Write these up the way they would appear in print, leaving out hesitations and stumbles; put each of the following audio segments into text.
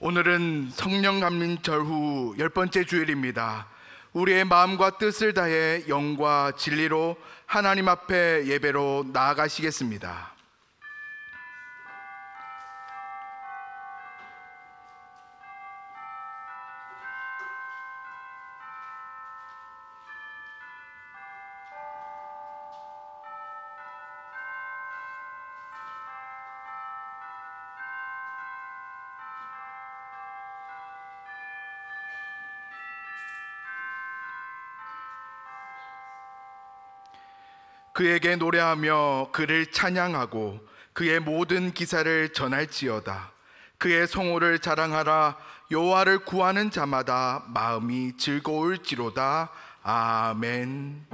오늘은 성령 감림절 후 10번째 주일입니다. 우리의 마음과 뜻을 다해 영과 진리로 하나님 앞에 예배로 나아가시겠습니다. 그에게 노래하며 그를 찬양하고 그의 모든 기사를 전할지어다. 그의 성호를 자랑하라. 여호와를 구하는 자마다 마음이 즐거울지로다. 아멘.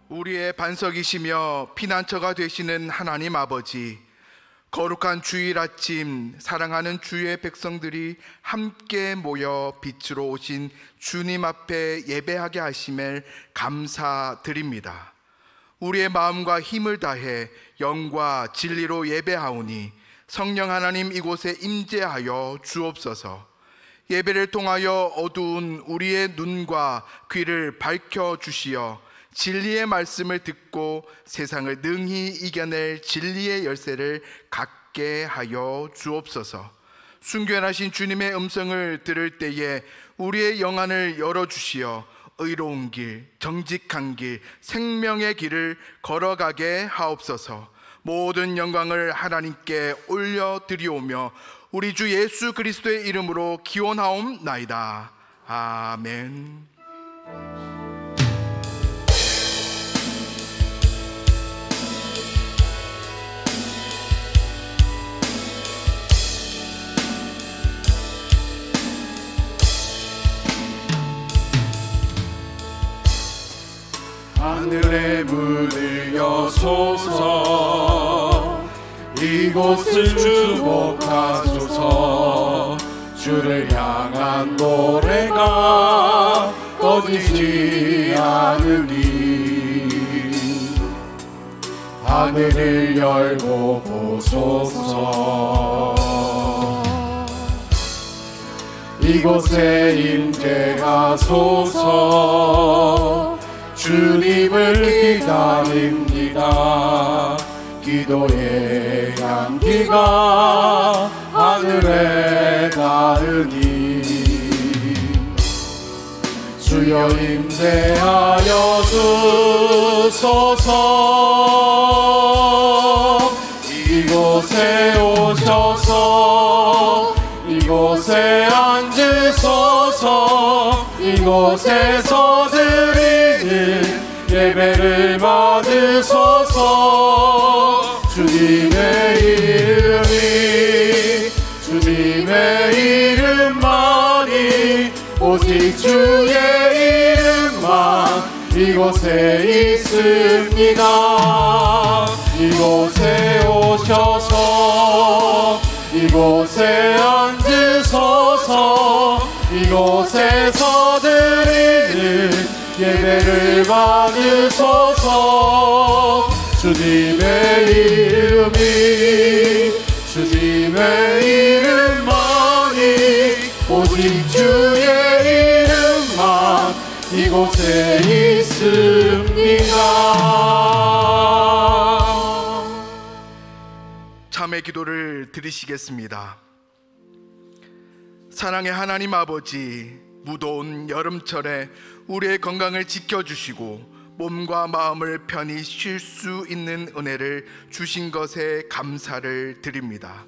우리의 반석이시며 피난처가 되시는 하나님 아버지, 거룩한 주일 아침 사랑하는 주의 백성들이 함께 모여 빛으로 오신 주님 앞에 예배하게 하심을 감사드립니다. 우리의 마음과 힘을 다해 영과 진리로 예배하오니 성령 하나님 이곳에 임재하여 주옵소서. 예배를 통하여 어두운 우리의 눈과 귀를 밝혀주시어 진리의 말씀을 듣고 세상을 능히 이겨낼 진리의 열쇠를 갖게 하여 주옵소서. 순결하신 주님의 음성을 들을 때에 우리의 영안을 열어주시어 의로운 길, 정직한 길, 생명의 길을 걸어가게 하옵소서. 모든 영광을 하나님께 올려드리오며 우리 주 예수 그리스도의 이름으로 기원하옵나이다. 아멘. 하늘의 문을 여소서. 이곳을 주목하소서. 주를 향한 노래가 꺼지지 않으니 하늘을 열고 보소서. 이곳에 임재하소서. 주님을 기다립니다. 기도의 향기가 하늘에 닿으니 주여 임재하여 주소서. 이곳에 오셔서 이곳에 앉으소서. 이곳에서 드리는 예배를 받으소서. 주님의 이름만이 오직 주의 이름만 이곳에 있습니다. 이곳에 오셔서 이곳에 앉으소서. 이곳에서 드리는 예배를 받으소서. 주님의 이름만이 오직 주의 이름만 이곳에 있습니다. 참회 기도를 드리시겠습니다. 사랑의 하나님 아버지, 무더운 여름철에 우리의 건강을 지켜주시고 몸과 마음을 편히 쉴 수 있는 은혜를 주신 것에 감사를 드립니다.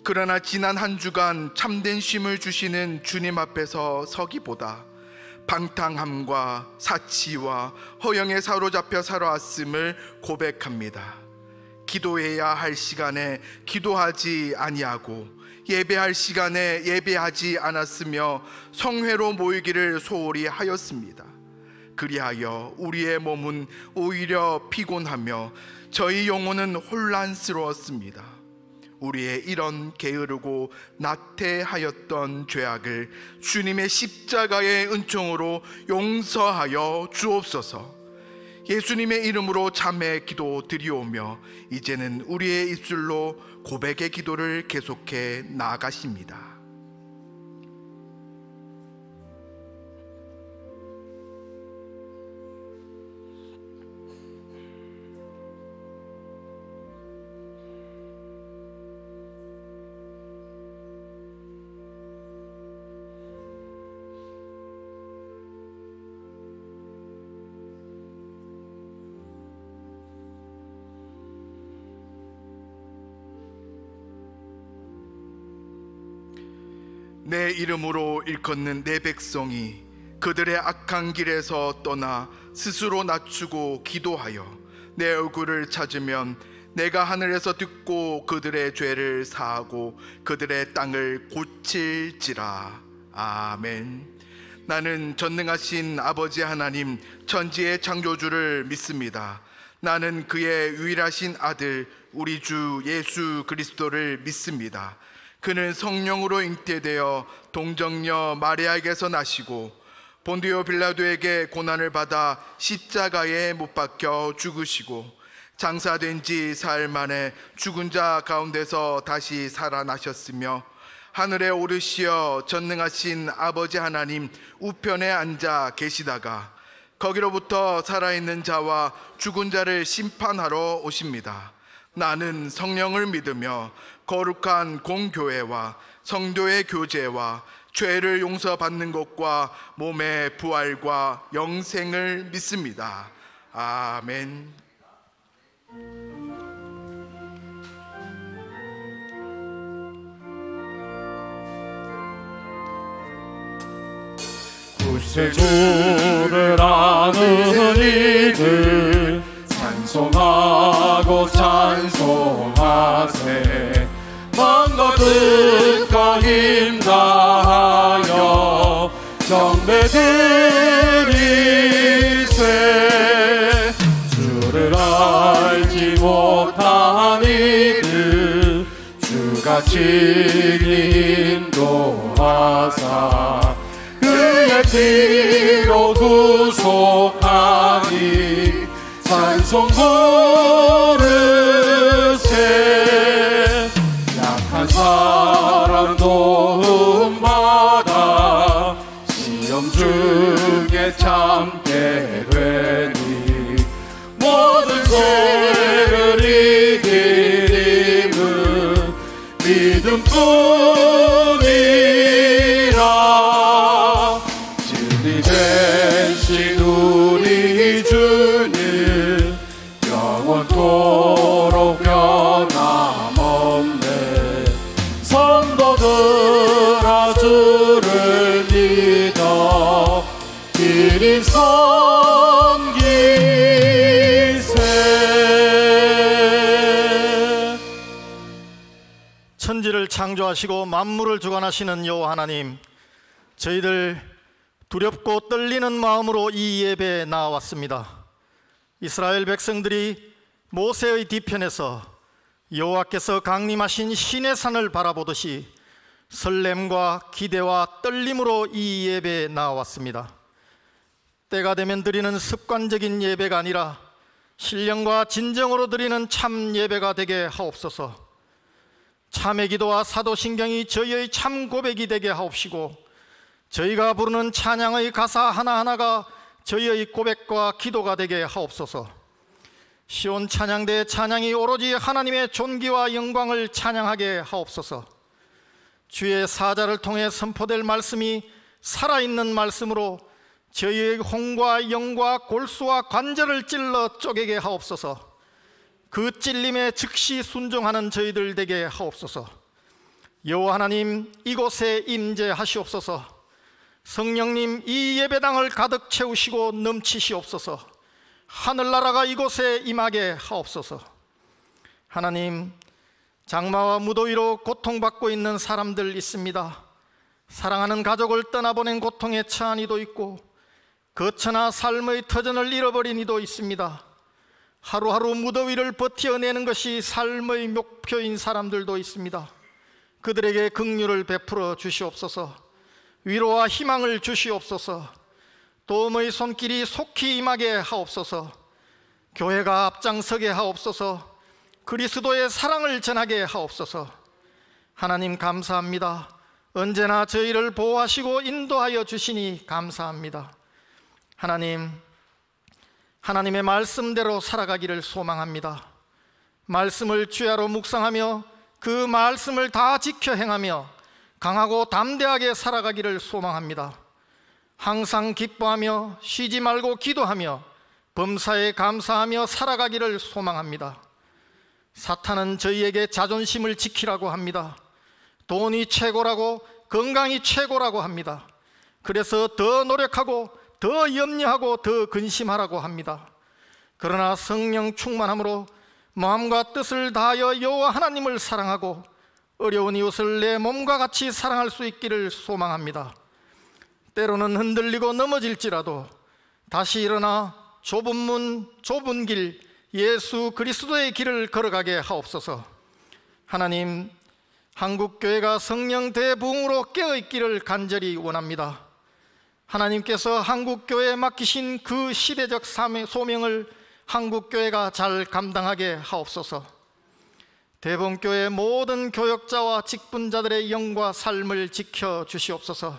그러나 지난 한 주간 참된 쉼을 주시는 주님 앞에서 서기보다 방탕함과 사치와 허영에 사로잡혀 살아왔음을 고백합니다. 기도해야 할 시간에 기도하지 아니하고 예배할 시간에 예배하지 않았으며 성회로 모이기를 소홀히 하였습니다. 그리하여 우리의 몸은 오히려 피곤하며 저희 영혼은 혼란스러웠습니다. 우리의 이런 게으르고 나태하였던 죄악을 주님의 십자가의 은총으로 용서하여 주옵소서. 예수님의 이름으로 참회 기도 드리오며 이제는 우리의 입술로 고백의 기도를 계속해 나아가십니다. 내 이름으로 일컫는 내 백성이 그들의 악한 길에서 떠나 스스로 낮추고 기도하여 내 얼굴을 찾으면 내가 하늘에서 듣고 그들의 죄를 사하고 그들의 땅을 고칠지라. 아멘. 나는 전능하신 아버지 하나님 천지의 창조주를 믿습니다. 나는 그의 유일하신 아들 우리 주 예수 그리스도를 믿습니다. 그는 성령으로 잉태되어 동정녀 마리아에게서 나시고 본디오 빌라도에게 고난을 받아 십자가에 못 박혀 죽으시고 장사된 지 사흘 만에 죽은 자 가운데서 다시 살아나셨으며 하늘에 오르시어 전능하신 아버지 하나님 우편에 앉아 계시다가 거기로부터 살아있는 자와 죽은 자를 심판하러 오십니다. 나는 성령을 믿으며 거룩한 공교회와 성도의 교제와 죄를 용서받는 것과 몸의 부활과 영생을 믿습니다. 아멘. 구세주를 아는 이들 찬송하고 찬송하세. 마음과 뜻과 힘 다하여 경배드리세. 주를 알지 못한 이들 주가 친히 인도하사 그의 피로 구속하니 찬송 고르세. 약한 사람 도움받아 시험 중에 참게 되니 모든 죄를 이기림은 믿음뿐이라. 진리 되신 우리 주님 영원토록 변함없네. 성도들아 주를 믿어 길이 섬기세. 천지를 창조하시고 만물을 주관하시는 여호와 하나님, 저희들 두렵고 떨리는 마음으로 이 예배에 나왔습니다. 이스라엘 백성들이 모세의 뒤편에서 여호와께서 강림하신 시내산을 바라보듯이 설렘과 기대와 떨림으로 이 예배에 나왔습니다. 때가 되면 드리는 습관적인 예배가 아니라 신령과 진정으로 드리는 참 예배가 되게 하옵소서. 참의 기도와 사도신경이 저희의 참 고백이 되게 하옵시고 저희가 부르는 찬양의 가사 하나하나가 저희의 고백과 기도가 되게 하옵소서. 시온 찬양대의 찬양이 오로지 하나님의 존귀와 영광을 찬양하게 하옵소서. 주의 사자를 통해 선포될 말씀이 살아있는 말씀으로 저희의 혼과 영과 골수와 관절을 찔러 쪼개게 하옵소서. 그 찔림에 즉시 순종하는 저희들 되게 하옵소서. 여호와 하나님, 이곳에 임재하시옵소서. 성령님, 이 예배당을 가득 채우시고 넘치시옵소서. 하늘나라가 이곳에 임하게 하옵소서. 하나님, 장마와 무더위로 고통받고 있는 사람들 있습니다. 사랑하는 가족을 떠나보낸 고통에 처한 이도 있고 거처나 삶의 터전을 잃어버린 이도 있습니다. 하루하루 무더위를 버텨내는 것이 삶의 목표인 사람들도 있습니다. 그들에게 긍휼을 베풀어 주시옵소서. 위로와 희망을 주시옵소서. 도움의 손길이 속히 임하게 하옵소서. 교회가 앞장서게 하옵소서. 그리스도의 사랑을 전하게 하옵소서. 하나님 감사합니다. 언제나 저희를 보호하시고 인도하여 주시니 감사합니다. 하나님, 하나님의 말씀대로 살아가기를 소망합니다. 말씀을 주야로 묵상하며 그 말씀을 다 지켜 행하며 강하고 담대하게 살아가기를 소망합니다. 항상 기뻐하며 쉬지 말고 기도하며 범사에 감사하며 살아가기를 소망합니다. 사탄은 저희에게 자존심을 지키라고 합니다. 돈이 최고라고, 건강이 최고라고 합니다. 그래서 더 노력하고 더 염려하고 더 근심하라고 합니다. 그러나 성령 충만함으로 마음과 뜻을 다하여 여호와 하나님을 사랑하고 어려운 이웃을 내 몸과 같이 사랑할 수 있기를 소망합니다. 때로는 흔들리고 넘어질지라도 다시 일어나 좁은 문, 좁은 길, 예수 그리스도의 길을 걸어가게 하옵소서. 하나님, 한국교회가 성령 대부흥으로 깨어있기를 간절히 원합니다. 하나님께서 한국교회에 맡기신 그 시대적 소명을 한국교회가 잘 감당하게 하옵소서. 대범교회 모든 교역자와 직분자들의 영과 삶을 지켜주시옵소서.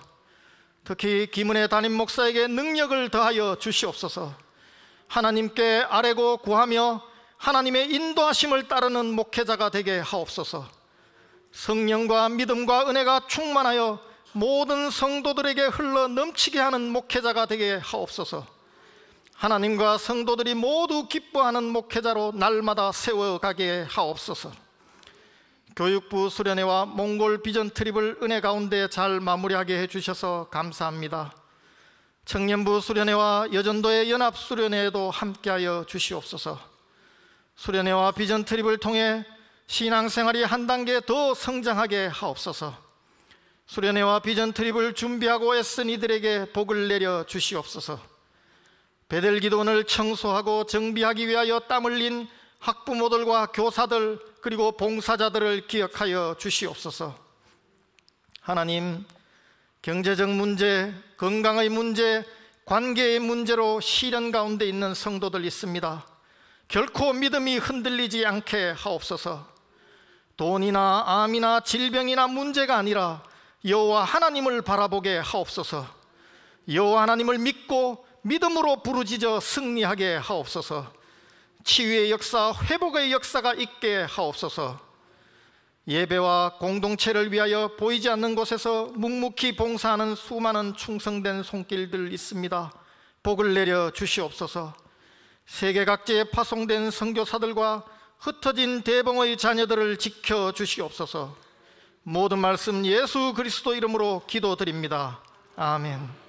특히 김은혜 담임 목사에게 능력을 더하여 주시옵소서. 하나님께 아뢰고 구하며 하나님의 인도하심을 따르는 목회자가 되게 하옵소서. 성령과 믿음과 은혜가 충만하여 모든 성도들에게 흘러 넘치게 하는 목회자가 되게 하옵소서. 하나님과 성도들이 모두 기뻐하는 목회자로 날마다 세워가게 하옵소서. 교육부 수련회와 몽골 비전 트립을 은혜 가운데 잘 마무리하게 해주셔서 감사합니다. 청년부 수련회와 여전도의 연합 수련회에도 함께하여 주시옵소서. 수련회와 비전 트립을 통해 신앙생활이 한 단계 더 성장하게 하옵소서. 수련회와 비전 트립을 준비하고 애쓴 이들에게 복을 내려 주시옵소서. 베델기도원을 청소하고 정비하기 위하여 땀 흘린 학부모들과 교사들 그리고 봉사자들을 기억하여 주시옵소서. 하나님, 경제적 문제, 건강의 문제, 관계의 문제로 시련 가운데 있는 성도들 있습니다. 결코 믿음이 흔들리지 않게 하옵소서. 돈이나 암이나 질병이나 문제가 아니라 여호와 하나님을 바라보게 하옵소서. 여호와 하나님을 믿고 믿음으로 부르짖어 승리하게 하옵소서. 치유의 역사, 회복의 역사가 있게 하옵소서. 예배와 공동체를 위하여 보이지 않는 곳에서 묵묵히 봉사하는 수많은 충성된 손길들 있습니다. 복을 내려 주시옵소서. 세계 각지에 파송된 선교사들과 흩어진 대봉의 자녀들을 지켜 주시옵소서. 모든 말씀 예수 그리스도 이름으로 기도드립니다. 아멘.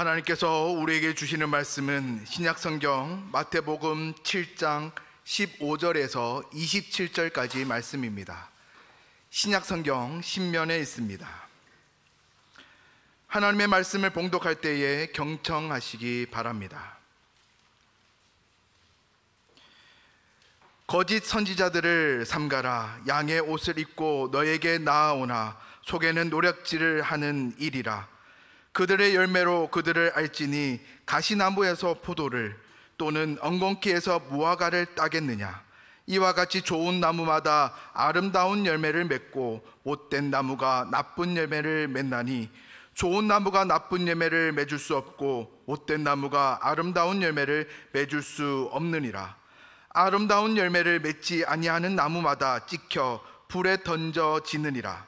하나님께서 우리에게 주시는 말씀은 신약성경 마태복음 7장 15절에서 27절까지 말씀입니다. 신약성경 신면에 있습니다. 하나님의 말씀을 봉독할 때에 경청하시기 바랍니다. 거짓 선지자들을 삼가라. 양의 옷을 입고 너에게 나아오나 속에는 노략질을 하는 일이라. 그들의 열매로 그들을 알지니 가시나무에서 포도를 또는 엉겅퀴에서 무화과를 따겠느냐. 이와 같이 좋은 나무마다 아름다운 열매를 맺고 못된 나무가 나쁜 열매를 맺나니 좋은 나무가 나쁜 열매를 맺을 수 없고 못된 나무가 아름다운 열매를 맺을 수 없느니라. 아름다운 열매를 맺지 아니하는 나무마다 찍혀 불에 던져지느니라.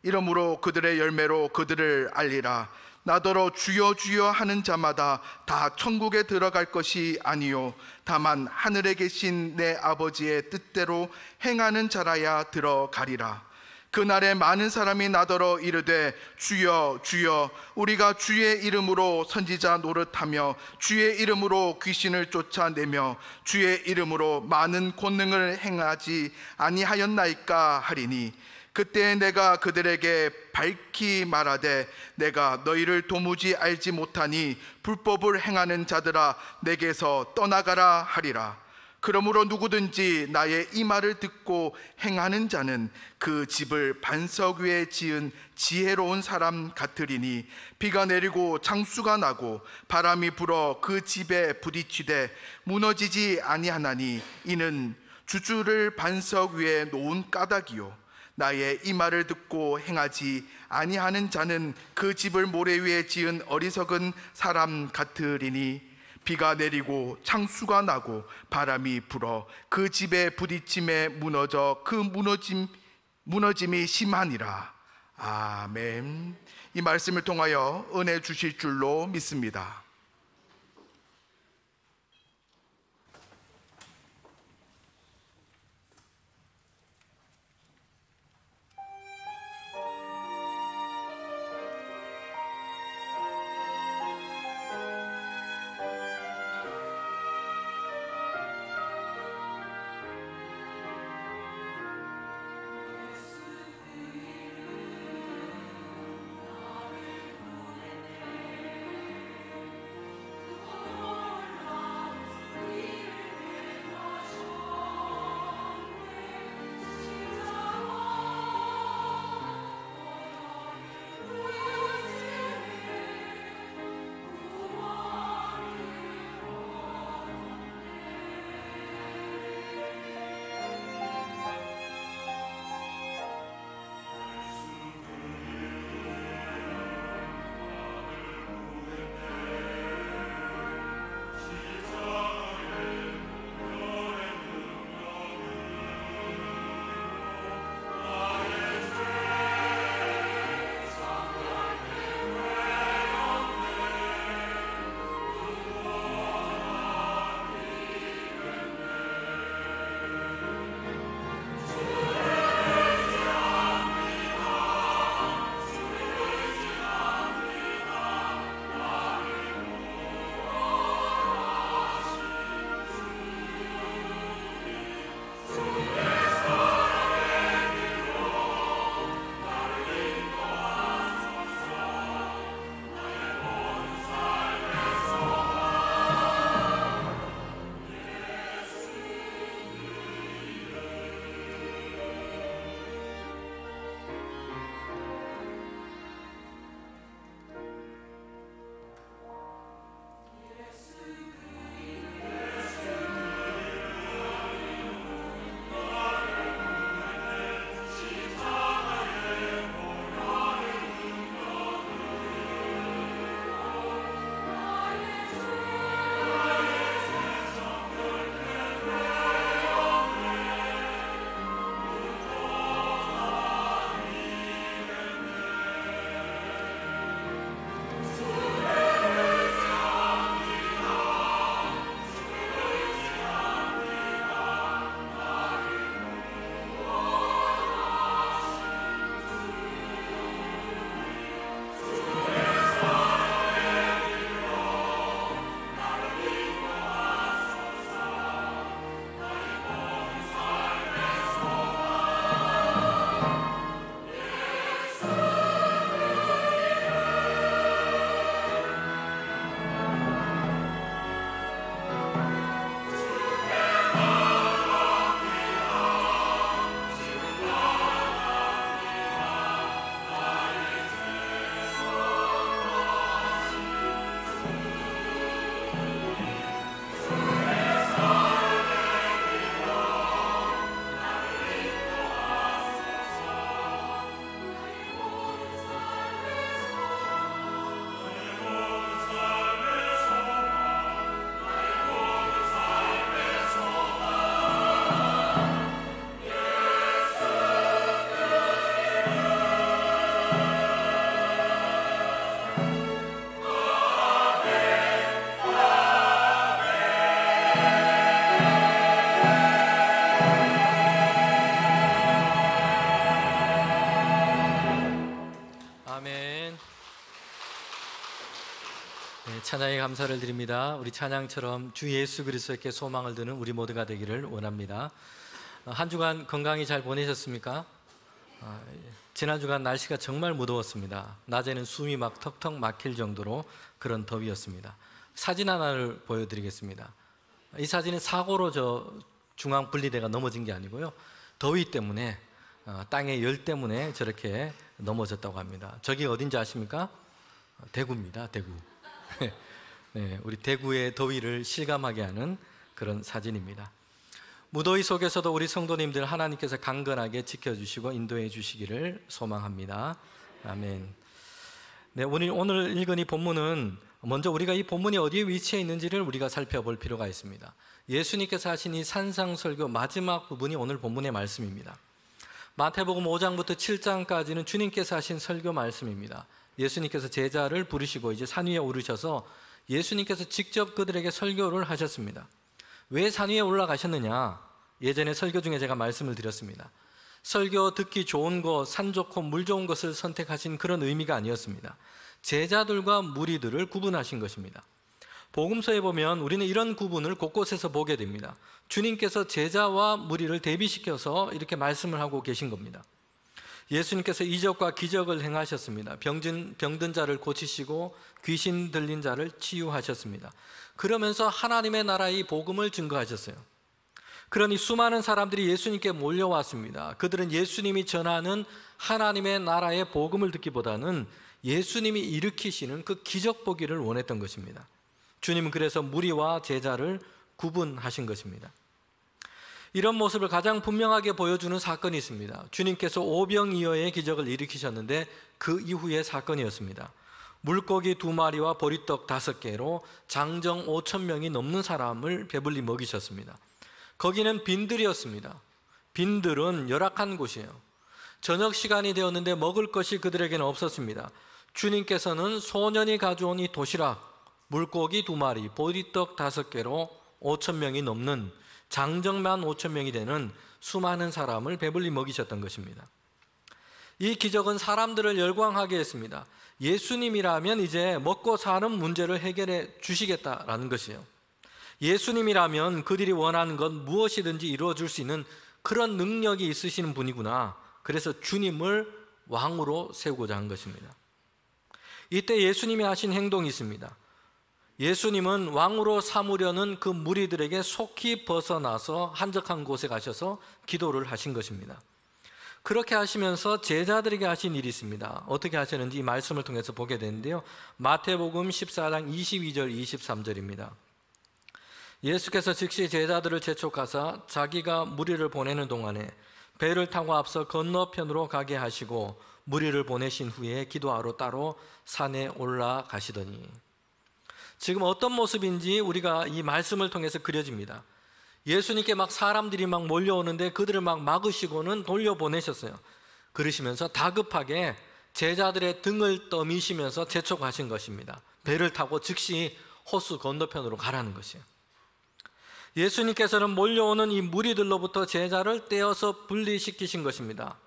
이러므로 그들의 열매로 그들을 알리라. 나더러 주여 주여 하는 자마다 다 천국에 들어갈 것이 아니요 다만 하늘에 계신 내 아버지의 뜻대로 행하는 자라야 들어가리라. 그날에 많은 사람이 나더러 이르되 주여 주여 우리가 주의 이름으로 선지자 노릇하며 주의 이름으로 귀신을 쫓아내며 주의 이름으로 많은 권능을 행하지 아니하였나이까 하리니, 그때 내가 그들에게 밝히 말하되 내가 너희를 도무지 알지 못하니 불법을 행하는 자들아 내게서 떠나가라 하리라. 그러므로 누구든지 나의 이 말을 듣고 행하는 자는 그 집을 반석 위에 지은 지혜로운 사람 같으리니, 비가 내리고 장수가 나고 바람이 불어 그 집에 부딪히되 무너지지 아니하나니 이는 주주를 반석 위에 놓은 까닭이요 나의 이 말을 듣고 행하지 아니하는 자는 그 집을 모래 위에 지은 어리석은 사람 같으리니, 비가 내리고 창수가 나고 바람이 불어 그 집에 부딪힘에 무너져 그 무너짐이 심하니라. 아멘. 이 말씀을 통하여 은혜 주실 줄로 믿습니다. 네, 찬양에 감사를 드립니다. 우리 찬양처럼 주 예수 그리스도께 소망을 두는 우리 모두가 되기를 원합니다. 한 주간 건강히 잘 보내셨습니까? 지난 주간 날씨가 정말 무더웠습니다. 낮에는 숨이 막 턱턱 막힐 정도로 그런 더위였습니다. 사진 하나를 보여드리겠습니다. 이 사진은 사고로 중앙 분리대가 넘어진 게 아니고요, 더위 때문에 땅의 열 때문에 저렇게 넘어졌다고 합니다. 저기 어딘지 아십니까? 대구입니다. 대구. 네, 우리 대구의 더위를 실감하게 하는 그런 사진입니다. 무더위 속에서도 우리 성도님들 하나님께서 강건하게 지켜주시고 인도해 주시기를 소망합니다. 아멘. 네, 오늘 읽은 이 본문은 먼저 우리가 이 본문이 어디에 위치해 있는지를 우리가 살펴볼 필요가 있습니다. 예수님께서 하신 이 산상설교 마지막 부분이 오늘 본문의 말씀입니다. 마태복음 5장부터 7장까지는 주님께서 하신 설교 말씀입니다. 예수님께서 제자를 부르시고 이제 산 위에 오르셔서 예수님께서 직접 그들에게 설교를 하셨습니다. 왜 산 위에 올라가셨느냐? 예전에 설교 중에 제가 말씀을 드렸습니다. 설교 듣기 좋은 곳, 산 좋고 물 좋은 것을 선택하신 그런 의미가 아니었습니다. 제자들과 무리들을 구분하신 것입니다. 복음서에 보면 우리는 이런 구분을 곳곳에서 보게 됩니다. 주님께서 제자와 무리를 대비시켜서 이렇게 말씀을 하고 계신 겁니다. 예수님께서 이적과 기적을 행하셨습니다. 병든 자를 고치시고 귀신 들린 자를 치유하셨습니다. 그러면서 하나님의 나라의 복음을 증거하셨어요. 그러니 수많은 사람들이 예수님께 몰려왔습니다. 그들은 예수님이 전하는 하나님의 나라의 복음을 듣기보다는 예수님이 일으키시는 그 기적 보기를 원했던 것입니다. 주님은 그래서 무리와 제자를 구분하신 것입니다. 이런 모습을 가장 분명하게 보여주는 사건이 있습니다. 주님께서 오병이어의 기적을 일으키셨는데 그 이후의 사건이었습니다. 물고기 2마리와 보리떡 5개로 장정 5,000명이 넘는 사람을 배불리 먹이셨습니다. 거기는 빈들이었습니다. 빈들은 열악한 곳이에요. 저녁 시간이 되었는데 먹을 것이 그들에게는 없었습니다. 주님께서는 소년이 가져온 이 도시락, 물고기 2마리, 보리떡 5개로 5,000명이 넘는 장정만 5,000명이 되는 수많은 사람을 배불리 먹이셨던 것입니다. 이 기적은 사람들을 열광하게 했습니다. 예수님이라면 이제 먹고 사는 문제를 해결해 주시겠다라는 것이에요. 예수님이라면 그들이 원하는 건 무엇이든지 이루어줄 수 있는 그런 능력이 있으시는 분이구나. 그래서 주님을 왕으로 세우고자 한 것입니다. 이때 예수님이 하신 행동이 있습니다. 예수님은 왕으로 삼으려는 그 무리들에게 속히 벗어나서 한적한 곳에 가셔서 기도를 하신 것입니다. 그렇게 하시면서 제자들에게 하신 일이 있습니다. 어떻게 하셨는지 이 말씀을 통해서 보게 되는데요, 마태복음 14장 22절 23절입니다. 예수께서 즉시 제자들을 재촉하사 자기가 무리를 보내는 동안에 배를 타고 앞서 건너편으로 가게 하시고 무리를 보내신 후에 기도하러 따로 산에 올라가시더니, 지금 어떤 모습인지 우리가 이 말씀을 통해서 그려집니다. 예수님께 막 사람들이 막 몰려오는데 그들을 막 막으시고는 돌려보내셨어요. 그러시면서 다급하게 제자들의 등을 떠미시면서 재촉하신 것입니다. 배를 타고 즉시 호수 건너편으로 가라는 것이에요. 예수님께서는 몰려오는 이 무리들로부터 제자를 떼어서 분리시키신 것입니다.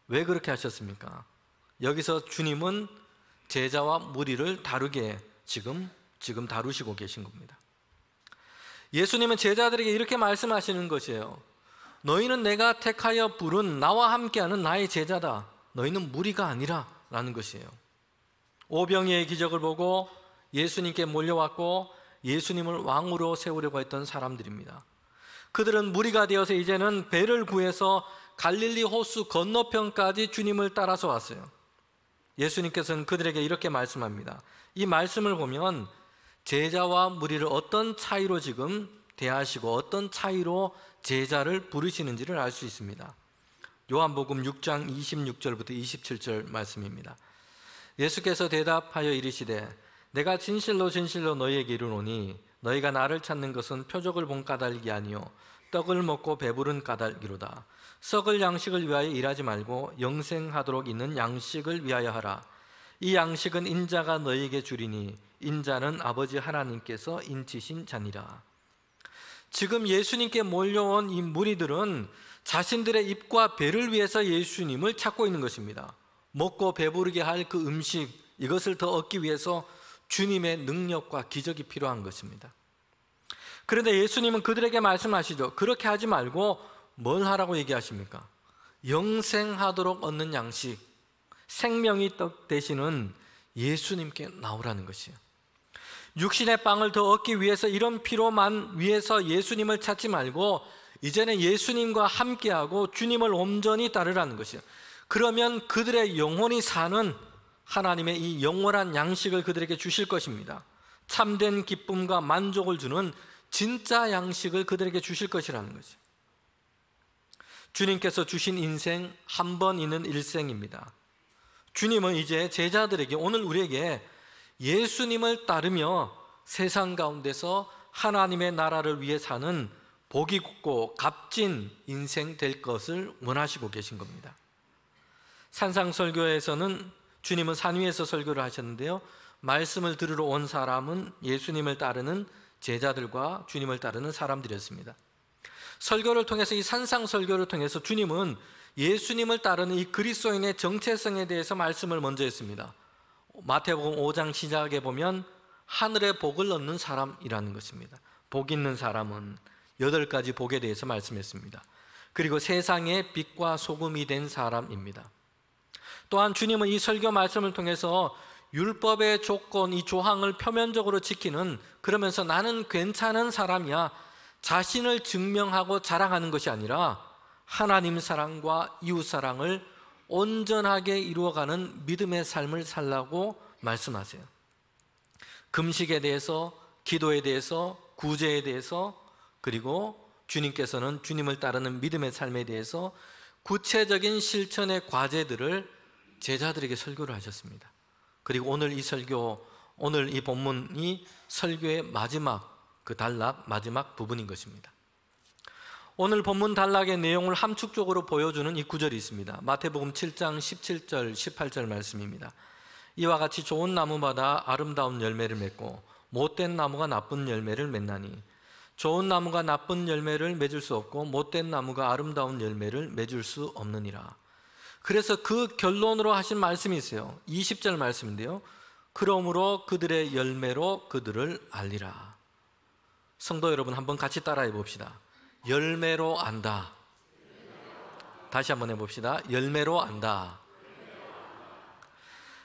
왜 그렇게 하셨습니까? 여기서 주님은 제자와 무리를 다르게 지금 다루시고 계신 겁니다. 예수님은 제자들에게 이렇게 말씀하시는 것이에요. 너희는 내가 택하여 부른 나와 함께하는 나의 제자다. 너희는 무리가 아니라 라는 것이에요. 오병이어의 기적을 보고 예수님께 몰려왔고 예수님을 왕으로 세우려고 했던 사람들입니다. 그들은 무리가 되어서 이제는 배를 구해서 갈릴리 호수 건너편까지 주님을 따라서 왔어요. 예수님께서는 그들에게 이렇게 말씀합니다. 이 말씀을 보면 제자와 무리를 어떤 차이로 지금 대하시고 어떤 차이로 제자를 부르시는지를 알 수 있습니다. 요한복음 6장 26절부터 27절 말씀입니다. 예수께서 대답하여 이르시되 내가 진실로 진실로 너희에게 이르노니 너희가 나를 찾는 것은 표적을 본 까닭이 아니요 떡을 먹고 배부른 까닭이로다. 썩을 양식을 위하여 일하지 말고 영생하도록 있는 양식을 위하여 하라. 이 양식은 인자가 너희에게 주리니 인자는 아버지 하나님께서 인치신 자니라. 지금 예수님께 몰려온 이 무리들은 자신들의 입과 배를 위해서 예수님을 찾고 있는 것입니다. 먹고 배부르게 할 그 음식, 이것을 더 얻기 위해서 주님의 능력과 기적이 필요한 것입니다. 그런데 예수님은 그들에게 말씀하시죠. 그렇게 하지 말고 뭘 하라고 얘기하십니까? 영생하도록 얻는 양식, 생명이 떡 되시는 예수님께 나오라는 것이에요. 육신의 빵을 더 얻기 위해서 이런 피로만 위해서 예수님을 찾지 말고 이제는 예수님과 함께하고 주님을 온전히 따르라는 것이에요. 그러면 그들의 영혼이 사는 하나님의 이 영원한 양식을 그들에게 주실 것입니다. 참된 기쁨과 만족을 주는 진짜 양식을 그들에게 주실 것이라는 거죠. 주님께서 주신 인생 한 번 있는 일생입니다. 주님은 이제 제자들에게, 오늘 우리에게 예수님을 따르며 세상 가운데서 하나님의 나라를 위해 사는 복이 굳고 값진 인생 될 것을 원하시고 계신 겁니다. 산상설교에서는 주님은 산 위에서 설교를 하셨는데요, 말씀을 들으러 온 사람은 예수님을 따르는 제자들과 주님을 따르는 사람들이었습니다. 설교를 통해서, 이 산상설교를 통해서 주님은 예수님을 따르는 이 그리스도인의 정체성에 대해서 말씀을 먼저 했습니다. 마태복음 5장 시작에 보면 하늘의 복을 얻는 사람이라는 것입니다. 복 있는 사람은 8가지 복에 대해서 말씀했습니다. 그리고 세상의 빛과 소금이 된 사람입니다. 또한 주님은 이 설교 말씀을 통해서 율법의 조건, 이 조항을 표면적으로 지키는, 그러면서 나는 괜찮은 사람이야, 자신을 증명하고 자랑하는 것이 아니라 하나님 사랑과 이웃 사랑을 온전하게 이루어가는 믿음의 삶을 살라고 말씀하세요. 금식에 대해서, 기도에 대해서, 구제에 대해서, 그리고 주님께서는 주님을 따르는 믿음의 삶에 대해서 구체적인 실천의 과제들을 제자들에게 설교를 하셨습니다. 그리고 오늘 이 설교, 오늘 이 본문이 설교의 마지막, 그 단락 마지막 부분인 것입니다. 오늘 본문 단락의 내용을 함축적으로 보여주는 이 구절이 있습니다. 마태복음 7장 17절 18절 말씀입니다. 이와 같이 좋은 나무마다 아름다운 열매를 맺고 못된 나무가 나쁜 열매를 맺나니 좋은 나무가 나쁜 열매를 맺을 수 없고 못된 나무가 아름다운 열매를 맺을 수 없느니라. 그래서 그 결론으로 하신 말씀이 있어요. 20절 말씀인데요, 그러므로 그들의 열매로 그들을 알리라. 성도 여러분, 한번 같이 따라해 봅시다. 열매로 안다. 다시 한번 해봅시다. 열매로 안다.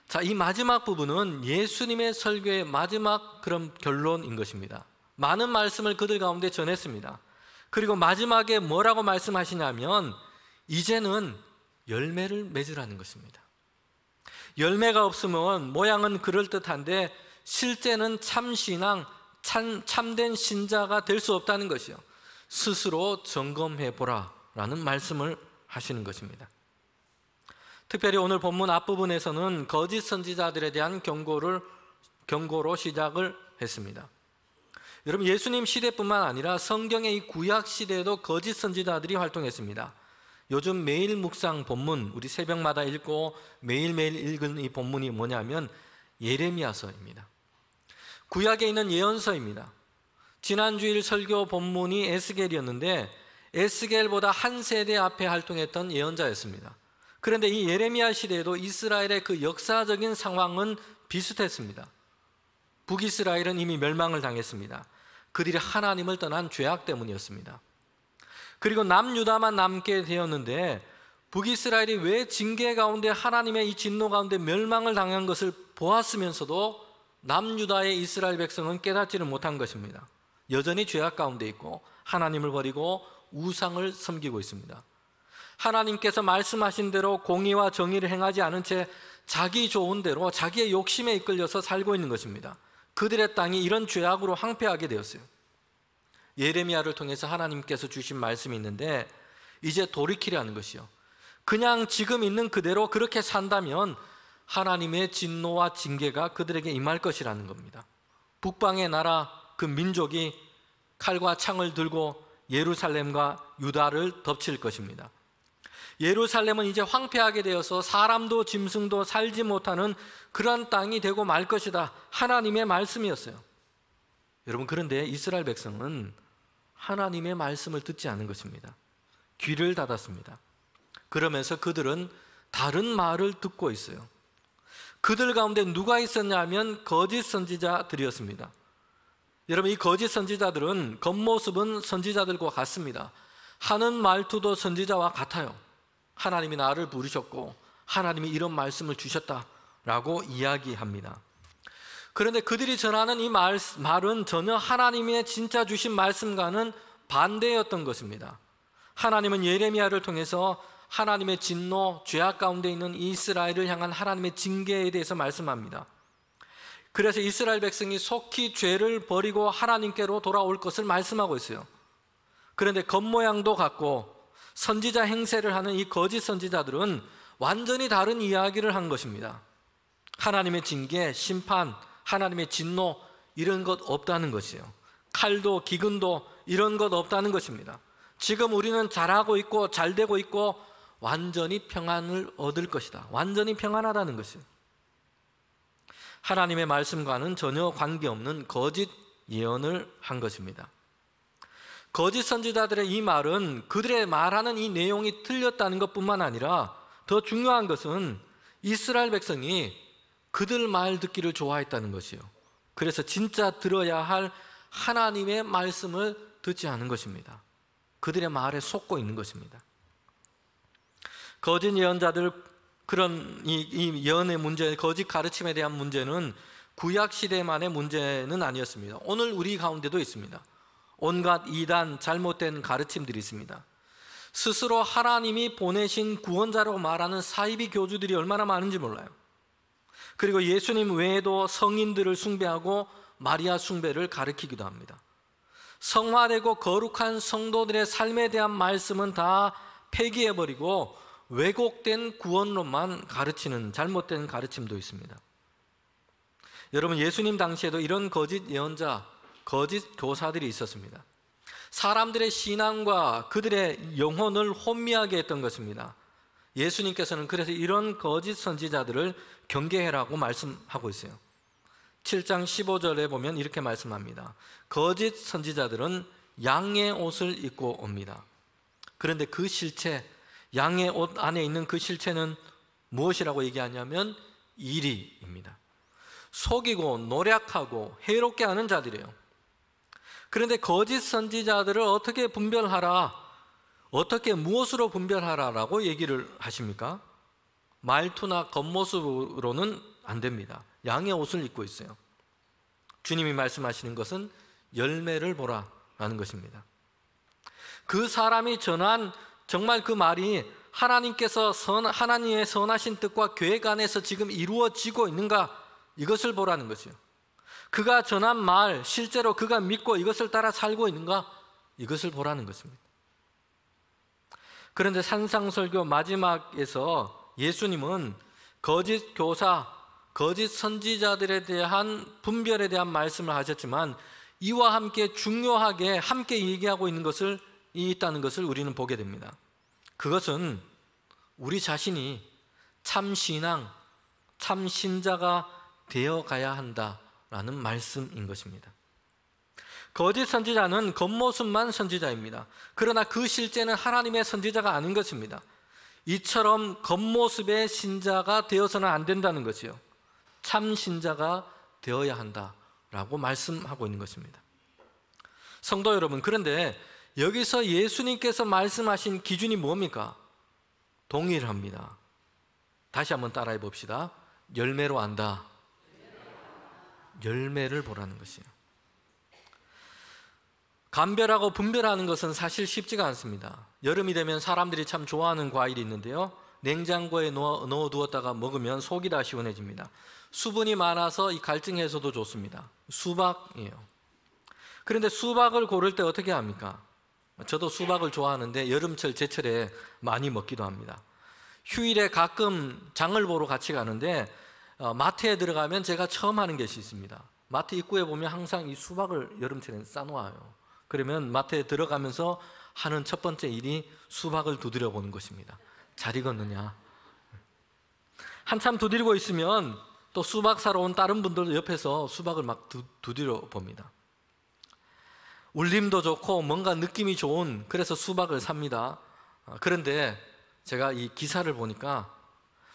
자, 이 마지막 부분은 예수님의 설교의 마지막 그런 결론인 것입니다. 많은 말씀을 그들 가운데 전했습니다. 그리고 마지막에 뭐라고 말씀하시냐면 이제는 열매를 맺으라는 것입니다. 열매가 없으면 모양은 그럴듯한데 실제는 참신앙, 참된 신자가 될 수 없다는 것이요, 스스로 점검해보라 라는 말씀을 하시는 것입니다. 특별히 오늘 본문 앞부분에서는 거짓 선지자들에 대한 경고로 시작을 했습니다. 여러분, 예수님 시대뿐만 아니라 성경의 이 구약 시대에도 거짓 선지자들이 활동했습니다. 요즘 매일 묵상 본문, 우리 새벽마다 읽고 매일매일 읽은 이 본문이 뭐냐면 예레미야서입니다. 구약에 있는 예언서입니다. 지난주일 설교 본문이 에스겔이었는데 에스겔보다 한 세대 앞에 활동했던 예언자였습니다. 그런데 이 예레미야 시대에도 이스라엘의 그 역사적인 상황은 비슷했습니다. 북이스라엘은 이미 멸망을 당했습니다. 그들이 하나님을 떠난 죄악 때문이었습니다. 그리고 남유다만 남게 되었는데 북이스라엘이 왜 징계 가운데, 하나님의 이 진노 가운데 멸망을 당한 것을 보았으면서도 남유다의 이스라엘 백성은 깨닫지를 못한 것입니다. 여전히 죄악 가운데 있고 하나님을 버리고 우상을 섬기고 있습니다. 하나님께서 말씀하신 대로 공의와 정의를 행하지 않은 채 자기 좋은 대로 자기의 욕심에 이끌려서 살고 있는 것입니다. 그들의 땅이 이런 죄악으로 황폐하게 되었어요. 예레미야를 통해서 하나님께서 주신 말씀이 있는데 이제 돌이키라는 것이요, 그냥 지금 있는 그대로 그렇게 산다면 하나님의 진노와 징계가 그들에게 임할 것이라는 겁니다. 북방의 나라 그 민족이 칼과 창을 들고 예루살렘과 유다를 덮칠 것입니다. 예루살렘은 이제 황폐하게 되어서 사람도 짐승도 살지 못하는 그런 땅이 되고 말 것이다. 하나님의 말씀이었어요. 여러분, 그런데 이스라엘 백성은 하나님의 말씀을 듣지 않은 것입니다. 귀를 닫았습니다. 그러면서 그들은 다른 말을 듣고 있어요. 그들 가운데 누가 있었냐면 거짓 선지자들이었습니다. 여러분, 이 거짓 선지자들은 겉모습은 선지자들과 같습니다. 하는 말투도 선지자와 같아요. 하나님이 나를 부르셨고 하나님이 이런 말씀을 주셨다라고 이야기합니다. 그런데 그들이 전하는 이 말은 전혀 하나님의 진짜 주신 말씀과는 반대였던 것입니다. 하나님은 예레미야를 통해서 하나님의 진노, 죄악 가운데 있는 이스라엘을 향한 하나님의 징계에 대해서 말씀합니다. 그래서 이스라엘 백성이 속히 죄를 버리고 하나님께로 돌아올 것을 말씀하고 있어요. 그런데 겉모양도 같고 선지자 행세를 하는 이 거짓 선지자들은 완전히 다른 이야기를 한 것입니다. 하나님의 징계, 심판, 하나님의 진노 이런 것 없다는 것이에요. 칼도 기근도 이런 것 없다는 것입니다. 지금 우리는 잘하고 있고 잘 되고 있고 완전히 평안을 얻을 것이다. 완전히 평안하다는 것이에요. 하나님의 말씀과는 전혀 관계없는 거짓 예언을 한 것입니다. 거짓 선지자들의 이 말은 그들의 말하는 이 내용이 틀렸다는 것뿐만 아니라 더 중요한 것은 이스라엘 백성이 그들 말 듣기를 좋아했다는 것이요. 그래서 진짜 들어야 할 하나님의 말씀을 듣지 않은 것입니다. 그들의 말에 속고 있는 것입니다. 거짓 예언자들 그런 이 예언의 문제, 거짓 가르침에 대한 문제는 구약 시대만의 문제는 아니었습니다. 오늘 우리 가운데도 있습니다. 온갖 이단, 잘못된 가르침들이 있습니다. 스스로 하나님이 보내신 구원자라고 말하는 사이비 교주들이 얼마나 많은지 몰라요. 그리고 예수님 외에도 성인들을 숭배하고 마리아 숭배를 가르치기도 합니다. 성화되고 거룩한 성도들의 삶에 대한 말씀은 다 폐기해버리고 왜곡된 구원론만 가르치는 잘못된 가르침도 있습니다. 여러분, 예수님 당시에도 이런 거짓 예언자, 거짓 교사들이 있었습니다. 사람들의 신앙과 그들의 영혼을 혼미하게 했던 것입니다. 예수님께서는 그래서 이런 거짓 선지자들을 경계해라고 말씀하고 있어요. 7장 15절에 보면 이렇게 말씀합니다. 거짓 선지자들은 양의 옷을 입고 옵니다. 그런데 그 실체, 양의 옷 안에 있는 그 실체는 무엇이라고 얘기하냐면 이리입니다. 속이고 노략하고 해롭게 하는 자들이에요. 그런데 거짓 선지자들을 어떻게 분별하라, 어떻게 무엇으로 분별하라라고 얘기를 하십니까? 말투나 겉모습으로는 안 됩니다. 양의 옷을 입고 있어요. 주님이 말씀하시는 것은 열매를 보라라는 것입니다. 그 사람이 전한 정말 그 말이 하나님께서 하나님의 선하신 뜻과 계획 안에서 지금 이루어지고 있는가, 이것을 보라는 것이요. 그가 전한 말, 실제로 그가 믿고 이것을 따라 살고 있는가, 이것을 보라는 것입니다. 그런데 산상설교 마지막에서 예수님은 거짓 교사, 거짓 선지자들에 대한 분별에 대한 말씀을 하셨지만 이와 함께 중요하게 함께 얘기하고 있는 것을 있다는 것을 우리는 보게 됩니다. 그것은 우리 자신이 참 신앙, 참 신자가 되어가야 한다라는 말씀인 것입니다. 거짓 선지자는 겉모습만 선지자입니다. 그러나 그 실제는 하나님의 선지자가 아닌 것입니다. 이처럼 겉모습의 신자가 되어서는 안 된다는 것이요. 참 신자가 되어야 한다라고 말씀하고 있는 것입니다. 성도 여러분, 그런데 여기서 예수님께서 말씀하신 기준이 뭡니까? 동일합니다. 다시 한번 따라해 봅시다. 열매로 안다. 열매를 보라는 것이에요. 감별하고 분별하는 것은 사실 쉽지가 않습니다. 여름이 되면 사람들이 참 좋아하는 과일이 있는데요, 냉장고에 넣어두었다가 먹으면 속이 다 시원해집니다. 수분이 많아서 이 갈증 해소도 좋습니다. 수박이에요. 그런데 수박을 고를 때 어떻게 합니까? 저도 수박을 좋아하는데 여름철 제철에 많이 먹기도 합니다. 휴일에 가끔 장을 보러 같이 가는데 마트에 들어가면 제가 처음 하는 것이 있습니다. 마트 입구에 보면 항상 이 수박을 여름철에 싸놓아요. 그러면 마트에 들어가면서 하는 첫 번째 일이 수박을 두드려 보는 것입니다. 잘 익었느냐. 한참 두드리고 있으면 또 수박 사러 온 다른 분들 옆에서 수박을 막 두드려 봅니다. 울림도 좋고 뭔가 느낌이 좋은, 그래서 수박을 삽니다. 그런데 제가 이 기사를 보니까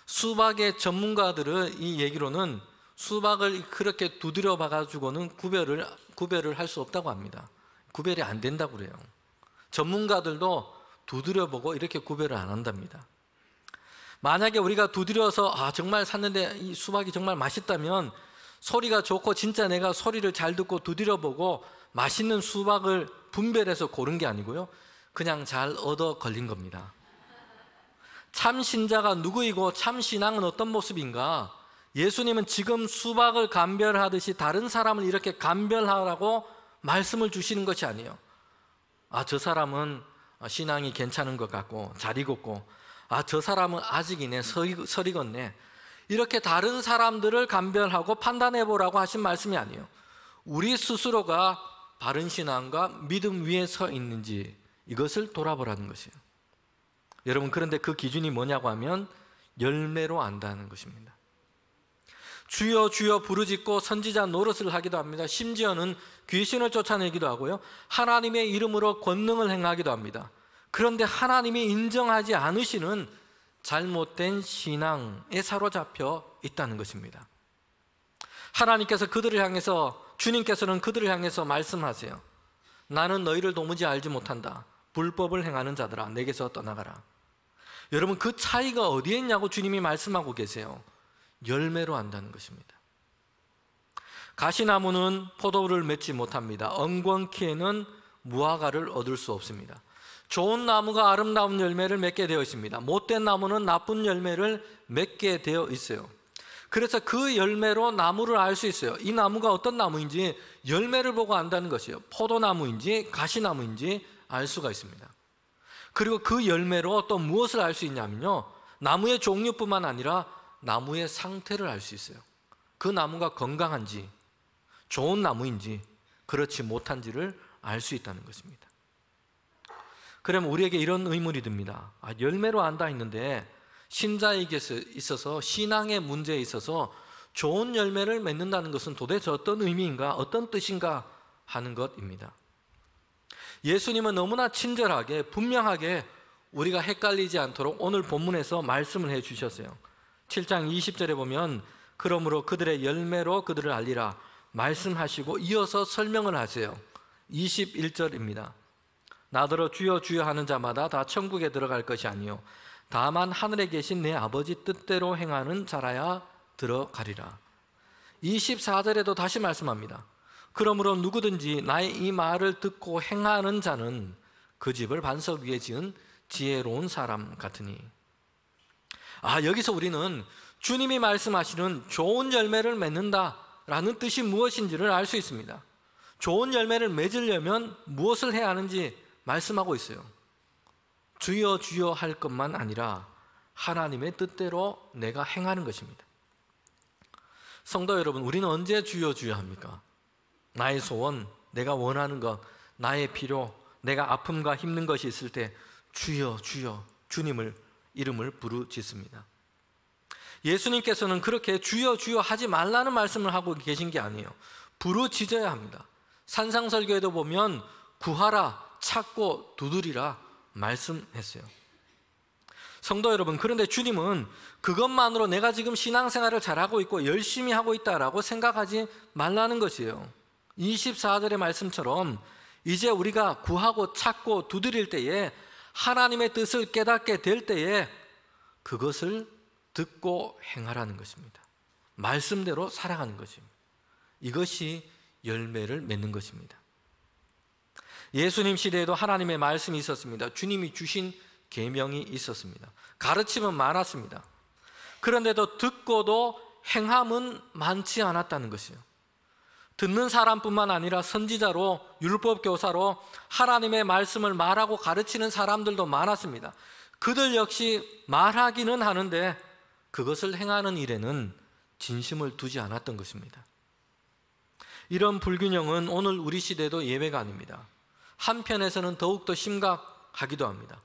수박의 전문가들은 이 얘기로는 수박을 그렇게 두드려 봐가지고는 구별을 할 수 없다고 합니다. 구별이 안 된다고 그래요. 전문가들도 두드려 보고 이렇게 구별을 안 한답니다. 만약에 우리가 두드려서 정말 샀는데 이 수박이 정말 맛있다면 소리가 좋고 진짜 내가 소리를 잘 듣고 두드려 보고 맛있는 수박을 분별해서 고른 게 아니고요, 그냥 잘 얻어 걸린 겁니다. 참 신자가 누구이고 참 신앙은 어떤 모습인가? 예수님은 지금 수박을 감별하듯이 다른 사람을 이렇게 감별하라고 말씀을 주시는 것이 아니에요. 저 사람은 신앙이 괜찮은 것 같고 잘 익었고, 저 사람은 아직이네, 서리겠네, 이렇게 다른 사람들을 감별하고 판단해 보라고 하신 말씀이 아니에요. 우리 스스로가 바른 신앙과 믿음 위에 서 있는지 이것을 돌아보라는 것이에요. 여러분, 그런데 그 기준이 뭐냐고 하면 열매로 안다는 것입니다. 주여 주여 부르짖고 선지자 노릇을 하기도 합니다. 심지어는 귀신을 쫓아내기도 하고요, 하나님의 이름으로 권능을 행하기도 합니다. 그런데 하나님이 인정하지 않으시는 잘못된 신앙에 사로잡혀 있다는 것입니다. 하나님께서 그들을 향해서, 주님께서는 그들을 향해서 말씀하세요. 나는 너희를 도무지 알지 못한다. 불법을 행하는 자들아, 내게서 떠나가라. 여러분, 그 차이가 어디에 있냐고 주님이 말씀하고 계세요. 열매로 안다는 것입니다. 가시나무는 포도를 맺지 못합니다. 엉겅퀴에는 무화과를 얻을 수 없습니다. 좋은 나무가 아름다운 열매를 맺게 되어 있습니다. 못된 나무는 나쁜 열매를 맺게 되어 있어요. 그래서 그 열매로 나무를 알 수 있어요. 이 나무가 어떤 나무인지 열매를 보고 안다는 것이에요. 포도나무인지 가시나무인지 알 수가 있습니다. 그리고 그 열매로 또 무엇을 알 수 있냐면요, 나무의 종류뿐만 아니라 나무의 상태를 알 수 있어요. 그 나무가 건강한지, 좋은 나무인지, 그렇지 못한지를 알 수 있다는 것입니다. 그러면 우리에게 이런 의문이 듭니다. 열매로 안다 했는데 신자에게 있어서, 신앙의 문제에 있어서 좋은 열매를 맺는다는 것은 도대체 어떤 의미인가, 어떤 뜻인가 하는 것입니다. 예수님은 너무나 친절하게 분명하게 우리가 헷갈리지 않도록 오늘 본문에서 말씀을 해 주셨어요. 7장 20절에 보면 그러므로 그들의 열매로 그들을 알리라 말씀하시고 이어서 설명을 하세요. 21절입니다. 나더러 주여 주여 하는 자마다 다 천국에 들어갈 것이 아니요 다만 하늘에 계신 내 아버지 뜻대로 행하는 자라야 들어가리라. 24절에도 다시 말씀합니다. 그러므로 누구든지 나의 이 말을 듣고 행하는 자는 그 집을 반석 위에 지은 지혜로운 사람 같으니. 여기서 우리는 주님이 말씀하시는 좋은 열매를 맺는다라는 뜻이 무엇인지를 알 수 있습니다. 좋은 열매를 맺으려면 무엇을 해야 하는지 말씀하고 있어요. 주여 주여 할 것만 아니라 하나님의 뜻대로 내가 행하는 것입니다. 성도 여러분, 우리는 언제 주여 주여 합니까? 나의 소원, 내가 원하는 것, 나의 필요, 내가 아픔과 힘든 것이 있을 때 주여 주여 주님을 이름을 부르짖습니다. 예수님께서는 그렇게 주여 주여 하지 말라는 말씀을 하고 계신 게 아니에요. 부르짖어야 합니다. 산상설교에도 보면 구하라, 찾고 두드리라 말씀했어요. 성도 여러분, 그런데 주님은 그것만으로 내가 지금 신앙생활을 잘하고 있고 열심히 하고 있다라고 생각하지 말라는 것이에요. 24절의 말씀처럼 이제 우리가 구하고 찾고 두드릴 때에, 하나님의 뜻을 깨닫게 될 때에 그것을 듣고 행하라는 것입니다. 말씀대로 살아가는 것입니다. 이것이 열매를 맺는 것입니다. 예수님 시대에도 하나님의 말씀이 있었습니다. 주님이 주신 계명이 있었습니다. 가르침은 많았습니다. 그런데도 듣고도 행함은 많지 않았다는 것이에요. 듣는 사람뿐만 아니라 선지자로, 율법 교사로 하나님의 말씀을 말하고 가르치는 사람들도 많았습니다. 그들 역시 말하기는 하는데 그것을 행하는 일에는 진심을 두지 않았던 것입니다. 이런 불균형은 오늘 우리 시대도 예외가 아닙니다. 한편에서는 더욱더 심각하기도 합니다.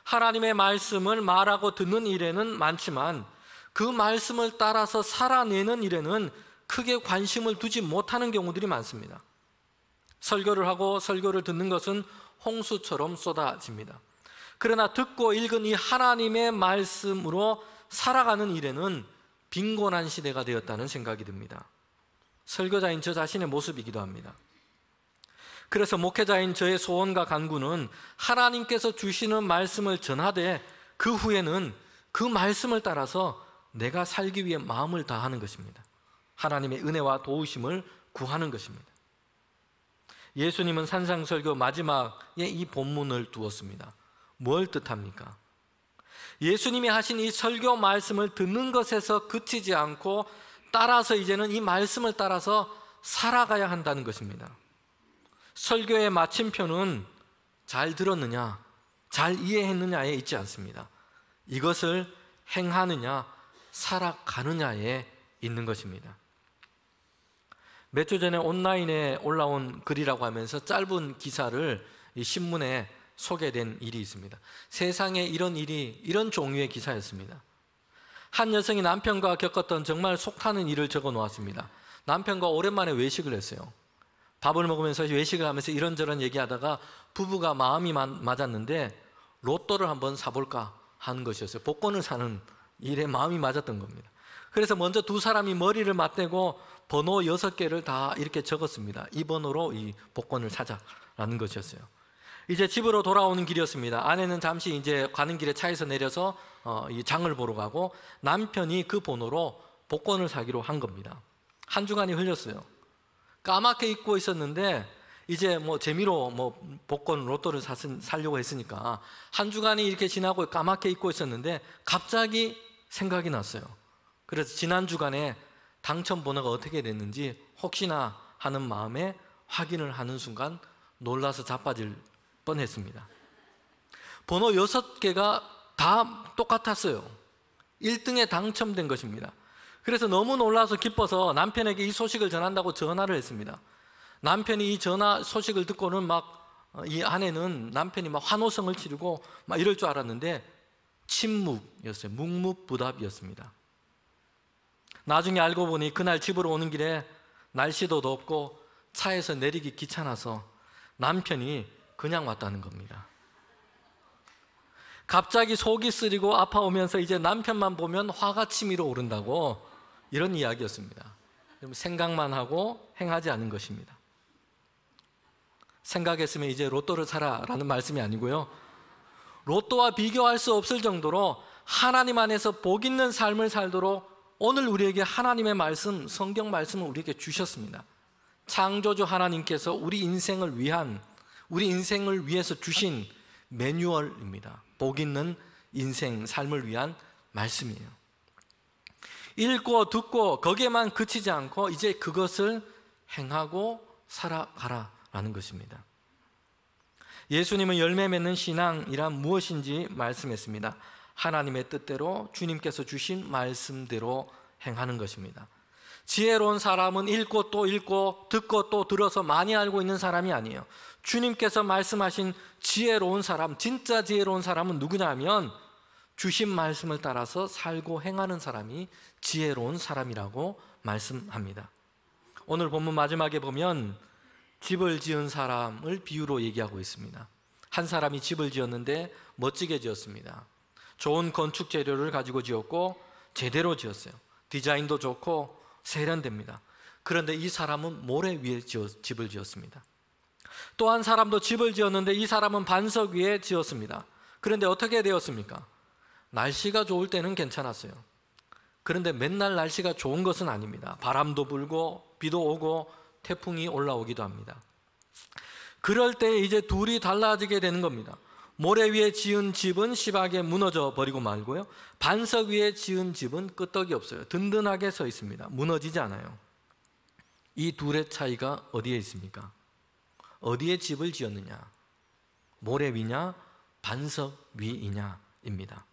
하나님의 말씀을 말하고 듣는 일에는 많지만 그 말씀을 따라서 살아내는 일에는 크게 관심을 두지 못하는 경우들이 많습니다. 설교를 하고 설교를 듣는 것은 홍수처럼 쏟아집니다. 그러나 듣고 읽은 이 하나님의 말씀으로 살아가는 일에는 빈곤한 시대가 되었다는 생각이 듭니다. 설교자인 저 자신의 모습이기도 합니다. 그래서 목회자인 저의 소원과 간구는 하나님께서 주시는 말씀을 전하되 그 후에는 그 말씀을 따라서 내가 살기 위해 마음을 다하는 것입니다. 하나님의 은혜와 도우심을 구하는 것입니다. 예수님은 산상설교 마지막에 이 본문을 두었습니다. 뭘 뜻합니까? 예수님이 하신 이 설교 말씀을 듣는 것에서 그치지 않고 따라서 이제는 이 말씀을 따라서 살아가야 한다는 것입니다. 설교의 마침표는 잘 들었느냐, 잘 이해했느냐에 있지 않습니다. 이것을 행하느냐, 살아가느냐에 있는 것입니다. 몇 주 전에 온라인에 올라온 글이라고 하면서 짧은 기사를 이 신문에 소개된 일이 있습니다. 세상에 이런 일이, 이런 종류의 기사였습니다. 한 여성이 남편과 겪었던 정말 속타는 일을 적어 놓았습니다. 남편과 오랜만에 외식을 했어요. 밥을 먹으면서 외식을 하면서 이런저런 얘기하다가 부부가 마음이 맞았는데 로또를 한번 사볼까 하는 것이었어요. 복권을 사는 일에 마음이 맞았던 겁니다. 그래서 먼저 두 사람이 머리를 맞대고 번호 6개를 다 이렇게 적었습니다. 이 번호로 이 복권을 사자라는 것이었어요. 이제 집으로 돌아오는 길이었습니다. 아내는 잠시 이제 가는 길에 차에서 내려서 이 장을 보러 가고 남편이 그 번호로 복권을 사기로 한 겁니다. 한 주간이 흘렸어요. 까맣게 잊고 있었는데 이제 뭐 재미로 뭐 복권 로또를 사려고 했으니까 한 주간이 이렇게 지나고 까맣게 잊고 있었는데 갑자기 생각이 났어요. 그래서 지난 주간에 당첨 번호가 어떻게 됐는지 혹시나 하는 마음에 확인을 하는 순간 놀라서 자빠질 뻔했습니다. 번호 6개가 다 똑같았어요. 1등에 당첨된 것입니다. 그래서 너무 놀라서 기뻐서 남편에게 이 소식을 전한다고 전화를 했습니다. 남편이 이 전화 소식을 듣고는 막 이 아내는 남편이 막 환호성을 지르고 막 이럴 줄 알았는데 침묵이었어요. 묵묵부답이었습니다. 나중에 알고 보니 그날 집으로 오는 길에 날씨도 덥고 차에서 내리기 귀찮아서 남편이 그냥 왔다는 겁니다. 갑자기 속이 쓰리고 아파오면서 이제 남편만 보면 화가 치밀어 오른다고 이런 이야기였습니다. 생각만 하고 행하지 않은 것입니다. 생각했으면 이제 로또를 사라라는 말씀이 아니고요. 로또와 비교할 수 없을 정도로 하나님 안에서 복 있는 삶을 살도록 오늘 우리에게 하나님의 말씀, 성경 말씀을 우리에게 주셨습니다. 창조주 하나님께서 우리 인생을 위해서 주신 매뉴얼입니다. 복 있는 인생, 삶을 위한 말씀이에요. 읽고 듣고 거기에만 그치지 않고 이제 그것을 행하고 살아가라라는 것입니다. 예수님은 열매 맺는 신앙이란 무엇인지 말씀했습니다. 하나님의 뜻대로 주님께서 주신 말씀대로 행하는 것입니다. 지혜로운 사람은 읽고 또 읽고 듣고 또 들어서 많이 알고 있는 사람이 아니에요. 주님께서 말씀하신 지혜로운 사람, 진짜 지혜로운 사람은 누구냐 하면 주신 말씀을 따라서 살고 행하는 사람이 지혜로운 사람이라고 말씀합니다. 오늘 본문 마지막에 보면 집을 지은 사람을 비유로 얘기하고 있습니다. 한 사람이 집을 지었는데 멋지게 지었습니다. 좋은 건축 재료를 가지고 지었고 제대로 지었어요. 디자인도 좋고 세련됩니다. 그런데 이 사람은 모래 위에 집을 지었습니다. 또 한 사람도 집을 지었는데 이 사람은 반석 위에 지었습니다. 그런데 어떻게 되었습니까? 날씨가 좋을 때는 괜찮았어요. 그런데 맨날 날씨가 좋은 것은 아닙니다. 바람도 불고 비도 오고 태풍이 올라오기도 합니다. 그럴 때 이제 둘이 달라지게 되는 겁니다. 모래 위에 지은 집은 심하게 무너져 버리고 말고요. 반석 위에 지은 집은 끄떡이 없어요. 든든하게 서 있습니다. 무너지지 않아요. 이 둘의 차이가 어디에 있습니까? 어디에 집을 지었느냐? 모래 위냐? 반석 위이냐입니다.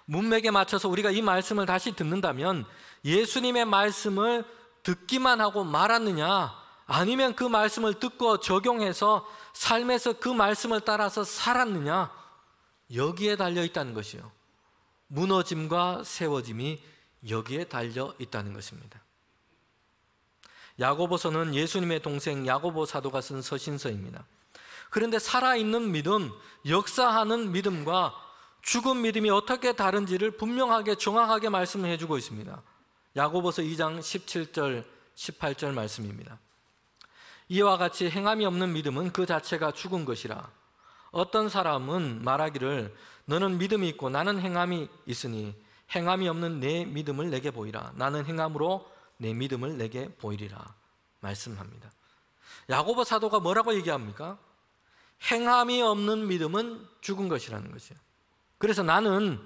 문맥에 맞춰서 우리가 이 말씀을 다시 듣는다면 예수님의 말씀을 듣기만 하고 말았느냐? 아니면 그 말씀을 듣고 적용해서 삶에서 그 말씀을 따라서 살았느냐? 여기에 달려 있다는 것이요. 무너짐과 세워짐이 여기에 달려 있다는 것입니다. 야고보서는 예수님의 동생 야고보 사도가 쓴 서신서입니다. 그런데 살아있는 믿음, 역사하는 믿음과 죽은 믿음이 어떻게 다른지를 분명하게 정확하게 말씀을 해주고 있습니다. 야고보서 2장 17절 18절 말씀입니다. 이와 같이 행함이 없는 믿음은 그 자체가 죽은 것이라. 어떤 사람은 말하기를 너는 믿음이 있고 나는 행함이 있으니 행함이 없는 내 믿음을 내게 보이라. 나는 행함으로 내 믿음을 내게 보이리라 말씀합니다. 야고보 사도가 뭐라고 얘기합니까? 행함이 없는 믿음은 죽은 것이라는 것이에요. 그래서 나는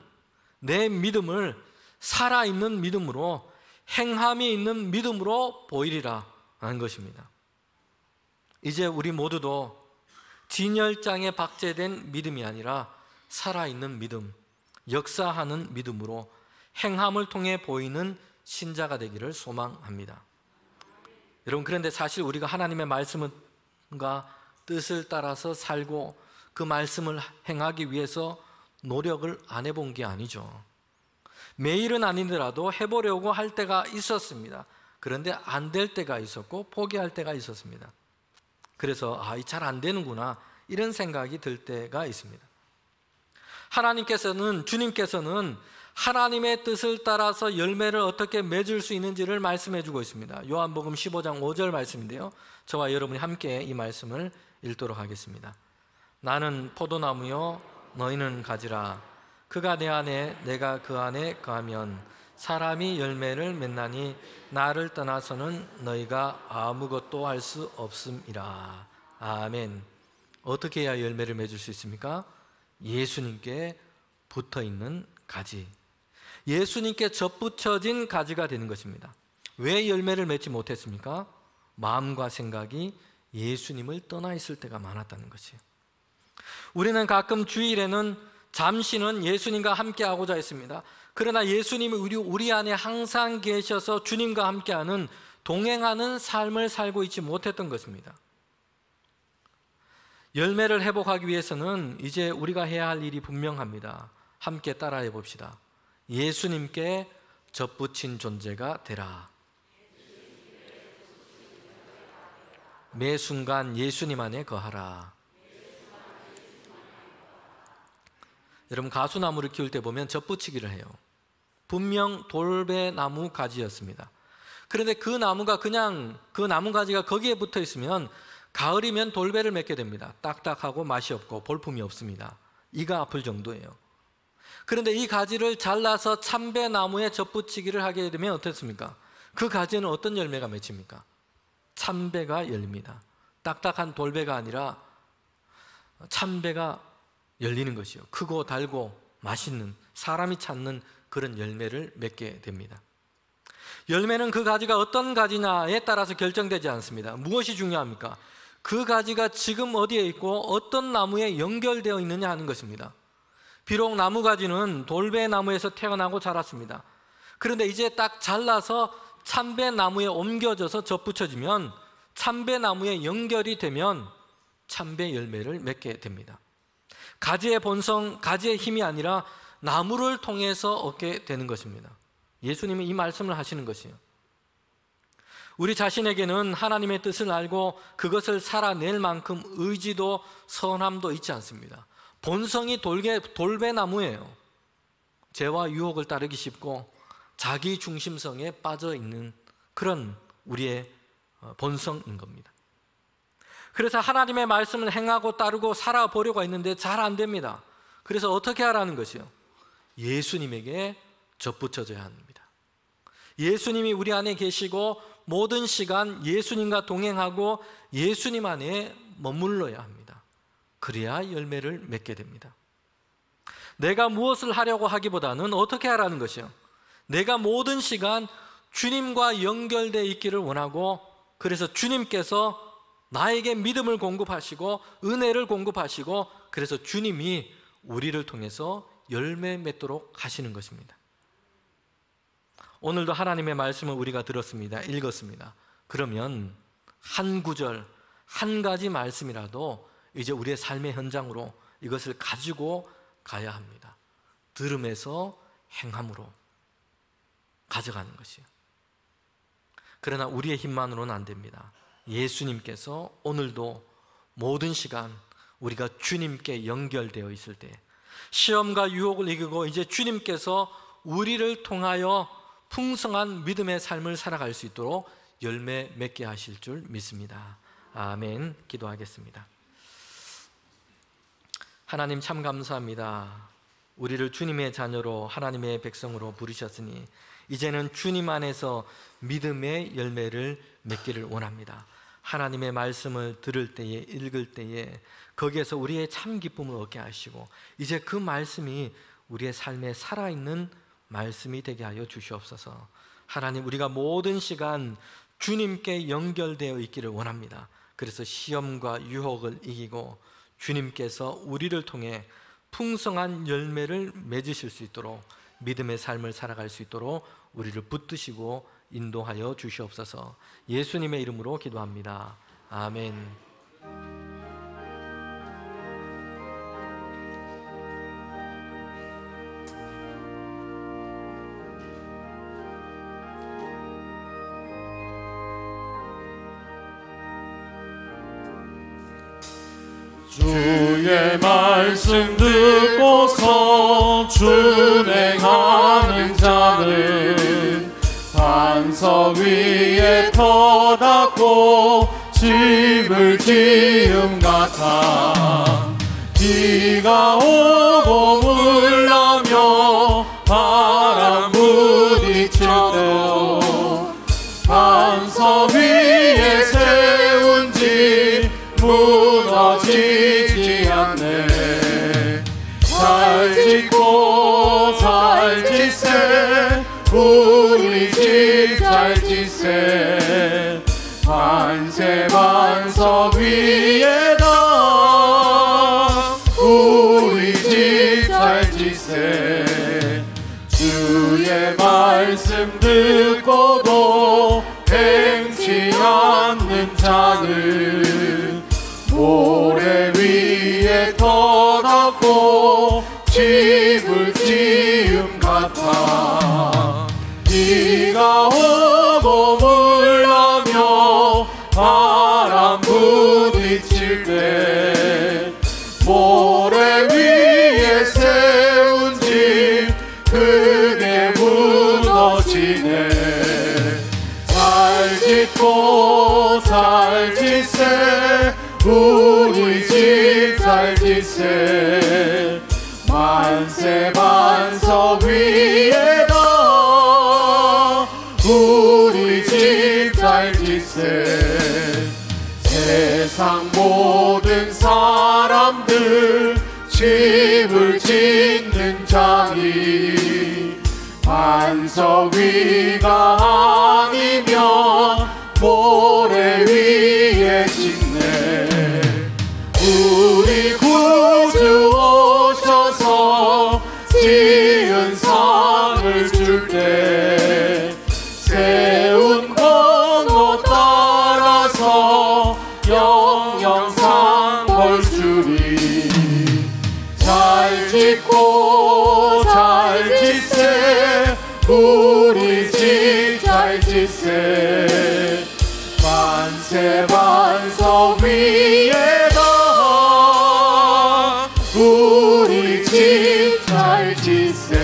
내 믿음을 살아있는 믿음으로, 행함이 있는 믿음으로 보이리라 하는 것입니다. 이제 우리 모두도 진열장에 박제된 믿음이 아니라 살아있는 믿음, 역사하는 믿음으로 행함을 통해 보이는 신자가 되기를 소망합니다. 여러분, 그런데 사실 우리가 하나님의 말씀과 뜻을 따라서 살고 그 말씀을 행하기 위해서 노력을 안 해본 게 아니죠. 매일은 아니더라도 해보려고 할 때가 있었습니다. 그런데 안 될 때가 있었고 포기할 때가 있었습니다. 그래서 잘 안 되는구나 이런 생각이 들 때가 있습니다. 주님께서는 하나님의 뜻을 따라서 열매를 어떻게 맺을 수 있는지를 말씀해 주고 있습니다. 요한복음 15장 5절 말씀인데요, 저와 여러분이 함께 이 말씀을 읽도록 하겠습니다. 나는 포도나무요 너희는 가지라. 그가 내 안에 내가 그 안에 거하면 사람이 열매를 맺나니 나를 떠나서는 너희가 아무것도 할 수 없음이라. 아멘. 어떻게 해야 열매를 맺을 수 있습니까? 예수님께 붙어있는 가지, 예수님께 접붙여진 가지가 되는 것입니다. 왜 열매를 맺지 못했습니까? 마음과 생각이 예수님을 떠나 있을 때가 많았다는 것이에요. 우리는 가끔 주일에는 잠시는 예수님과 함께 하고자 했습니다. 그러나 예수님이 우리 안에 항상 계셔서 주님과 함께하는, 동행하는 삶을 살고 있지 못했던 것입니다. 열매를 회복하기 위해서는 이제 우리가 해야 할 일이 분명합니다. 함께 따라해 봅시다. 예수님께 접붙인 존재가 되라. 매 순간 예수님 안에 거하라. 여러분, 가수나무를 키울 때 보면 접붙이기를 해요. 분명 돌배나무 가지였습니다. 그런데 그 나무가 그냥 그 나무 가지가 거기에 붙어 있으면 가을이면 돌배를 맺게 됩니다. 딱딱하고 맛이 없고 볼품이 없습니다. 이가 아플 정도예요. 그런데 이 가지를 잘라서 참배나무에 접붙이기를 하게 되면 어떻습니까? 그 가지는 어떤 열매가 맺힙니까? 참배가 열립니다. 딱딱한 돌배가 아니라 참배가 열리는 것이요, 크고 달고 맛있는, 사람이 찾는 그런 열매를 맺게 됩니다. 열매는 그 가지가 어떤 가지냐에 따라서 결정되지 않습니다. 무엇이 중요합니까? 그 가지가 지금 어디에 있고 어떤 나무에 연결되어 있느냐 하는 것입니다. 비록 나무 가지는 돌배나무에서 태어나고 자랐습니다. 그런데 이제 딱 잘라서 참배나무에 옮겨져서 접붙여지면, 참배나무에 연결이 되면 참배 열매를 맺게 됩니다. 가지의 본성, 가지의 힘이 아니라 나무를 통해서 얻게 되는 것입니다. 예수님이 이 말씀을 하시는 것이에요. 우리 자신에게는 하나님의 뜻을 알고 그것을 살아낼 만큼 의지도 선함도 있지 않습니다. 본성이 돌배나무예요. 죄와 유혹을 따르기 쉽고 자기 중심성에 빠져 있는 그런 우리의 본성인 겁니다. 그래서 하나님의 말씀을 행하고 따르고 살아보려고 했는데 잘 안 됩니다. 그래서 어떻게 하라는 것이요? 예수님에게 접붙여져야 합니다. 예수님이 우리 안에 계시고 모든 시간 예수님과 동행하고 예수님 안에 머물러야 합니다. 그래야 열매를 맺게 됩니다. 내가 무엇을 하려고 하기보다는 어떻게 하라는 것이요? 내가 모든 시간 주님과 연결되어 있기를 원하고, 그래서 주님께서 나에게 믿음을 공급하시고 은혜를 공급하시고, 그래서 주님이 우리를 통해서 열매 맺도록 하시는 것입니다. 오늘도 하나님의 말씀을 우리가 들었습니다. 읽었습니다. 그러면 한 구절, 한 가지 말씀이라도 이제 우리의 삶의 현장으로 이것을 가지고 가야 합니다. 들음에서 행함으로 가져가는 것이요. 그러나 우리의 힘만으로는 안 됩니다. 예수님께서 오늘도 모든 시간 우리가 주님께 연결되어 있을 때, 시험과 유혹을 이기고 이제 주님께서 우리를 통하여 풍성한 믿음의 삶을 살아갈 수 있도록 열매 맺게 하실 줄 믿습니다. 아멘. 기도하겠습니다. 하나님 참 감사합니다. 우리를 주님의 자녀로 하나님의 백성으로 부르셨으니 이제는 주님 안에서 믿음의 열매를 맺기를 원합니다. 하나님의 말씀을 들을 때에, 읽을 때에 거기에서 우리의 참 기쁨을 얻게 하시고 이제 그 말씀이 우리의 삶에 살아있는 말씀이 되게 하여 주시옵소서. 하나님, 우리가 모든 시간 주님께 연결되어 있기를 원합니다. 그래서 시험과 유혹을 이기고 주님께서 우리를 통해 풍성한 열매를 맺으실 수 있도록 믿음의 삶을 살아갈 수 있도록 우리를 붙드시고 인도하여 주시옵소서. 예수님의 이름으로 기도합니다. 아멘. 주의 말씀 듣고서 준행하는 자는 반석 위에 터닫고 집을 지음 같아. 비가 오고 물나며 바람 부딪힐 때도 반석 위에 세운 집 무너지지 않네. 잘 짓고 잘 짓세 우리 집 잘 짓세. 만세 반석 위에다 우리 집 잘 짓세. 주의 말씀 듣고도 행치 않는 자는 모래 위에 터닫고 집을 지음 같아. 비가 오고 물나며 바람 부딪힐 때 모래 위에 세운 집 크게 무너지네. 잘 짓고 잘 짓세 우리 집 잘 짓세. 만세 반석 위에다 우리 집 잘 짓세. 세상 모든 사람들 집을 짓는 자니 반석 위가 아니면 모래 위에 짓네. 우리 구주 오셔서 지은 상을 줄 때 세운 건너 따라서 영영상 볼 줄이. 잘 짓고 잘 짓세 우리 집 잘 짓세. 만세 반석 위에다 우리 집 잘 짓세.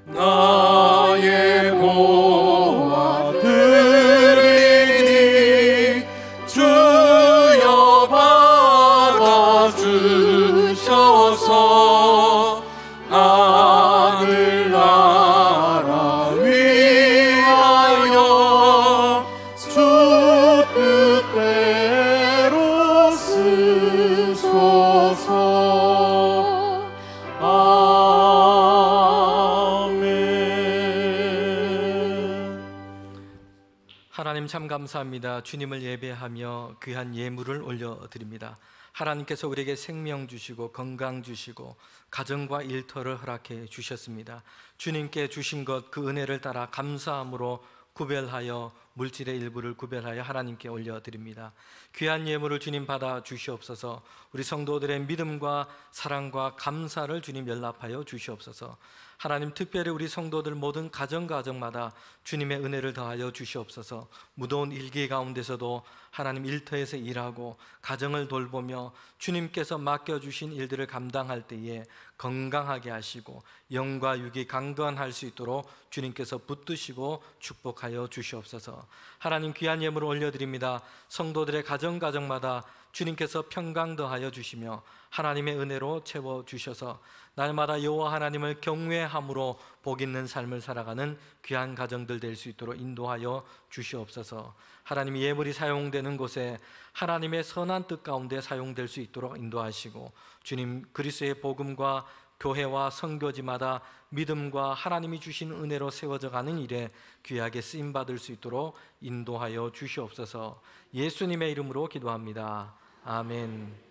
나의 보아 드리니 주여 받아주셔서 하늘나라 위하여 주 뜻대로 쓰소서. 하나님 참 감사합니다. 주님을 예배하며 귀한 예물을 올려드립니다. 하나님께서 우리에게 생명 주시고 건강 주시고 가정과 일터를 허락해 주셨습니다. 주님께 주신 것 그 은혜를 따라 감사함으로 구별하여 물질의 일부를 구별하여 하나님께 올려드립니다. 귀한 예물을 주님 받아 주시옵소서. 우리 성도들의 믿음과 사랑과 감사를 주님 연락하여 주시옵소서. 하나님, 특별히 우리 성도들 모든 가정마다 주님의 은혜를 더하여 주시옵소서. 무더운 일기 가운데서도 하나님 일터에서 일하고 가정을 돌보며 주님께서 맡겨주신 일들을 감당할 때에 건강하게 하시고 영과 육이 강건할 수 있도록 주님께서 붙드시고 축복하여 주시옵소서. 하나님, 귀한 예물을 올려드립니다. 성도들의 가정마다 주님께서 평강 더하여 주시며 하나님의 은혜로 채워주셔서 날마다 여호와 하나님을 경외함으로 복 있는 삶을 살아가는 귀한 가정들 될 수 있도록 인도하여 주시옵소서. 하나님, 예물이 사용되는 곳에 하나님의 선한 뜻 가운데 사용될 수 있도록 인도하시고 주님 그리스도의 복음과 교회와 선교지마다 믿음과 하나님이 주신 은혜로 세워져 가는 일에 귀하게 쓰임받을 수 있도록 인도하여 주시옵소서. 예수님의 이름으로 기도합니다. 아멘.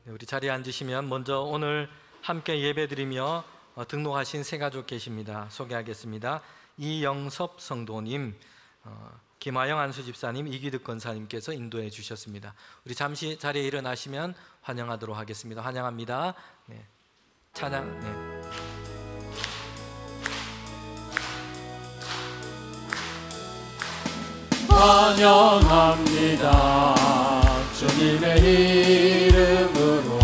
우리 자리에 앉으시면 먼저 오늘 함께 예배드리며 등록하신 세 가족 계십니다. 소개하겠습니다. 이영섭 성도님, 김하영 안수집사님, 이기득 권사님께서 인도해 주셨습니다. 우리 잠시 자리에 일어나시면 환영하도록 하겠습니다. 환영합니다. 네. 찬양. 네. 환영합니다. 주님의 이름으로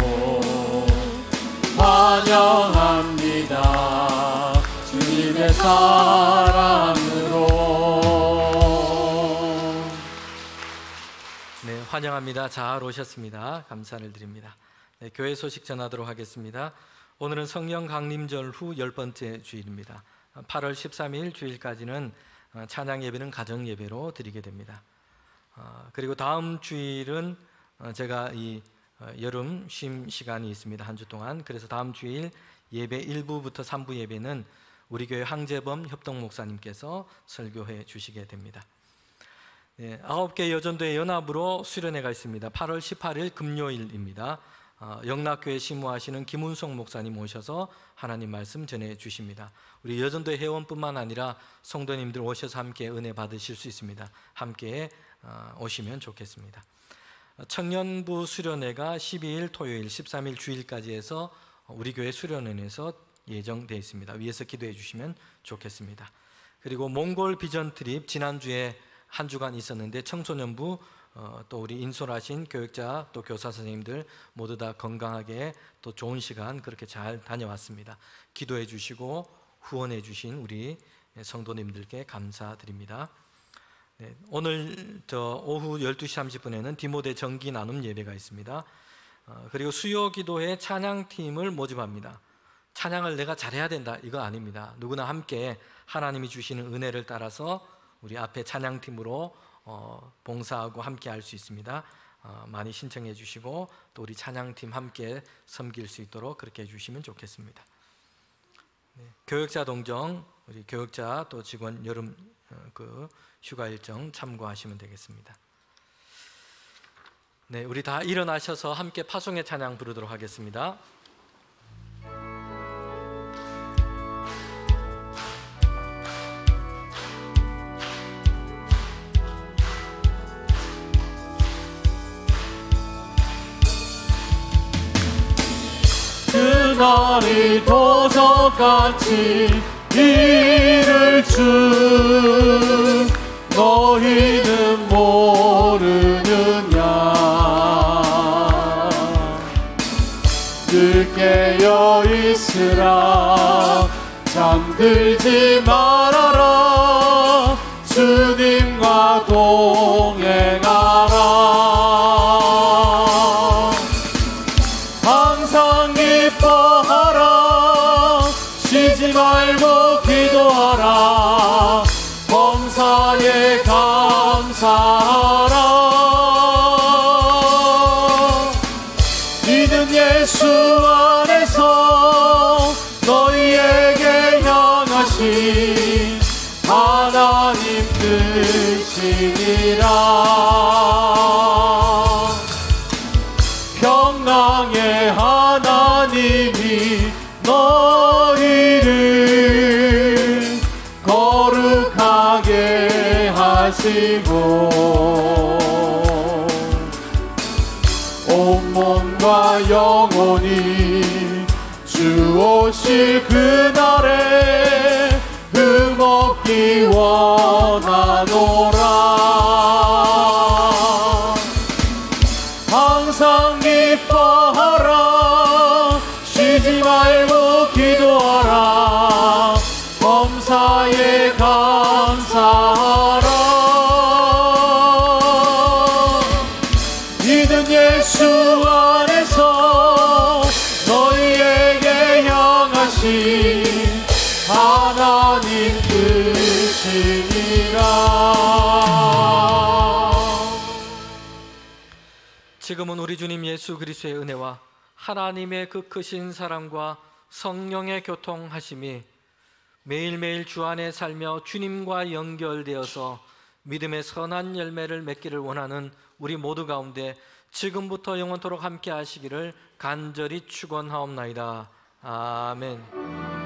환영합니다. 주님의 사랑으로. 네, 환영합니다. 잘 오셨습니다. 감사를 드립니다. 네, 교회 소식 전하도록 하겠습니다. 오늘은 성령 강림절 후 10번째 주일입니다. 8월 13일 주일까지는 찬양 예배는 가정 예배로 드리게 됩니다. 그리고 다음 주일은 제가 이 여름 쉼 시간이 있습니다. 한 주 동안. 그래서 다음 주일 예배 1부부터 3부 예배는 우리 교회 황재범 협동 목사님께서 설교해 주시게 됩니다. 네, 9개 여전도의 연합으로 수련회가 있습니다. 8월 18일 금요일입니다. 영락교회 심무하시는 김운성 목사님 오셔서 하나님 말씀 전해 주십니다. 우리 여전도의 회원뿐만 아니라 성도님들 오셔서 함께 은혜 받으실 수 있습니다. 함께 오시면 좋겠습니다. 청년부 수련회가 12일 토요일, 13일 주일까지 해서 우리 교회 수련회에서 예정되어 있습니다. 위에서 기도해 주시면 좋겠습니다. 그리고 몽골 비전 트립 지난주에 한 주간 있었는데 청소년부 또 우리 인솔하신 교육자 또 교사 선생님들 모두 다 건강하게 또 좋은 시간 그렇게 잘 다녀왔습니다. 기도해 주시고 후원해 주신 우리 성도님들께 감사드립니다. 네, 오늘 오후 12시 30분에는 디모데 정기 나눔 예배가 있습니다. 그리고 수요 기도회 찬양팀을 모집합니다. 찬양을 내가 잘해야 된다 이거 아닙니다. 누구나 함께 하나님이 주시는 은혜를 따라서 우리 앞에 찬양팀으로 봉사하고 함께 할 수 있습니다. 많이 신청해 주시고 또 우리 찬양팀 함께 섬길 수 있도록 그렇게 해주시면 좋겠습니다. 네, 교역자 동정 우리 교역자 또 직원 여름 휴가 일정 참고하시면 되겠습니다. 네, 우리 다 일어나셔서 함께 파송의 찬양 부르도록 하겠습니다. 그날이 도적같이 이를 줄 너희는 모르느냐. 늘 깨어 있으라 잠들지 말아라 주님과 동행하라. 항상 기뻐하라 쉬지 말고 기도하라 범사에 감사하라. 믿음 예수 향하신 하나님 뜻이니라. 평강의 하나님이 너희를 거룩하게 하시고 온몸과 영혼이 주 오실 그날에 흠없기 원하노라. 항상 기뻐하라. 쉬지 말고 기도하라. 범사에 감사하라. 믿은 예수 안에서 너희에게 향하신 하나님 뜻이니라. 지금은 우리 주님 예수 그리스도의 은혜와 하나님의 그 크신 사랑과 성령의 교통하심이 매일매일 주 안에 살며 주님과 연결되어서 믿음의 선한 열매를 맺기를 원하는 우리 모두 가운데 지금부터 영원토록 함께 하시기를 간절히 축원하옵나이다. 아멘.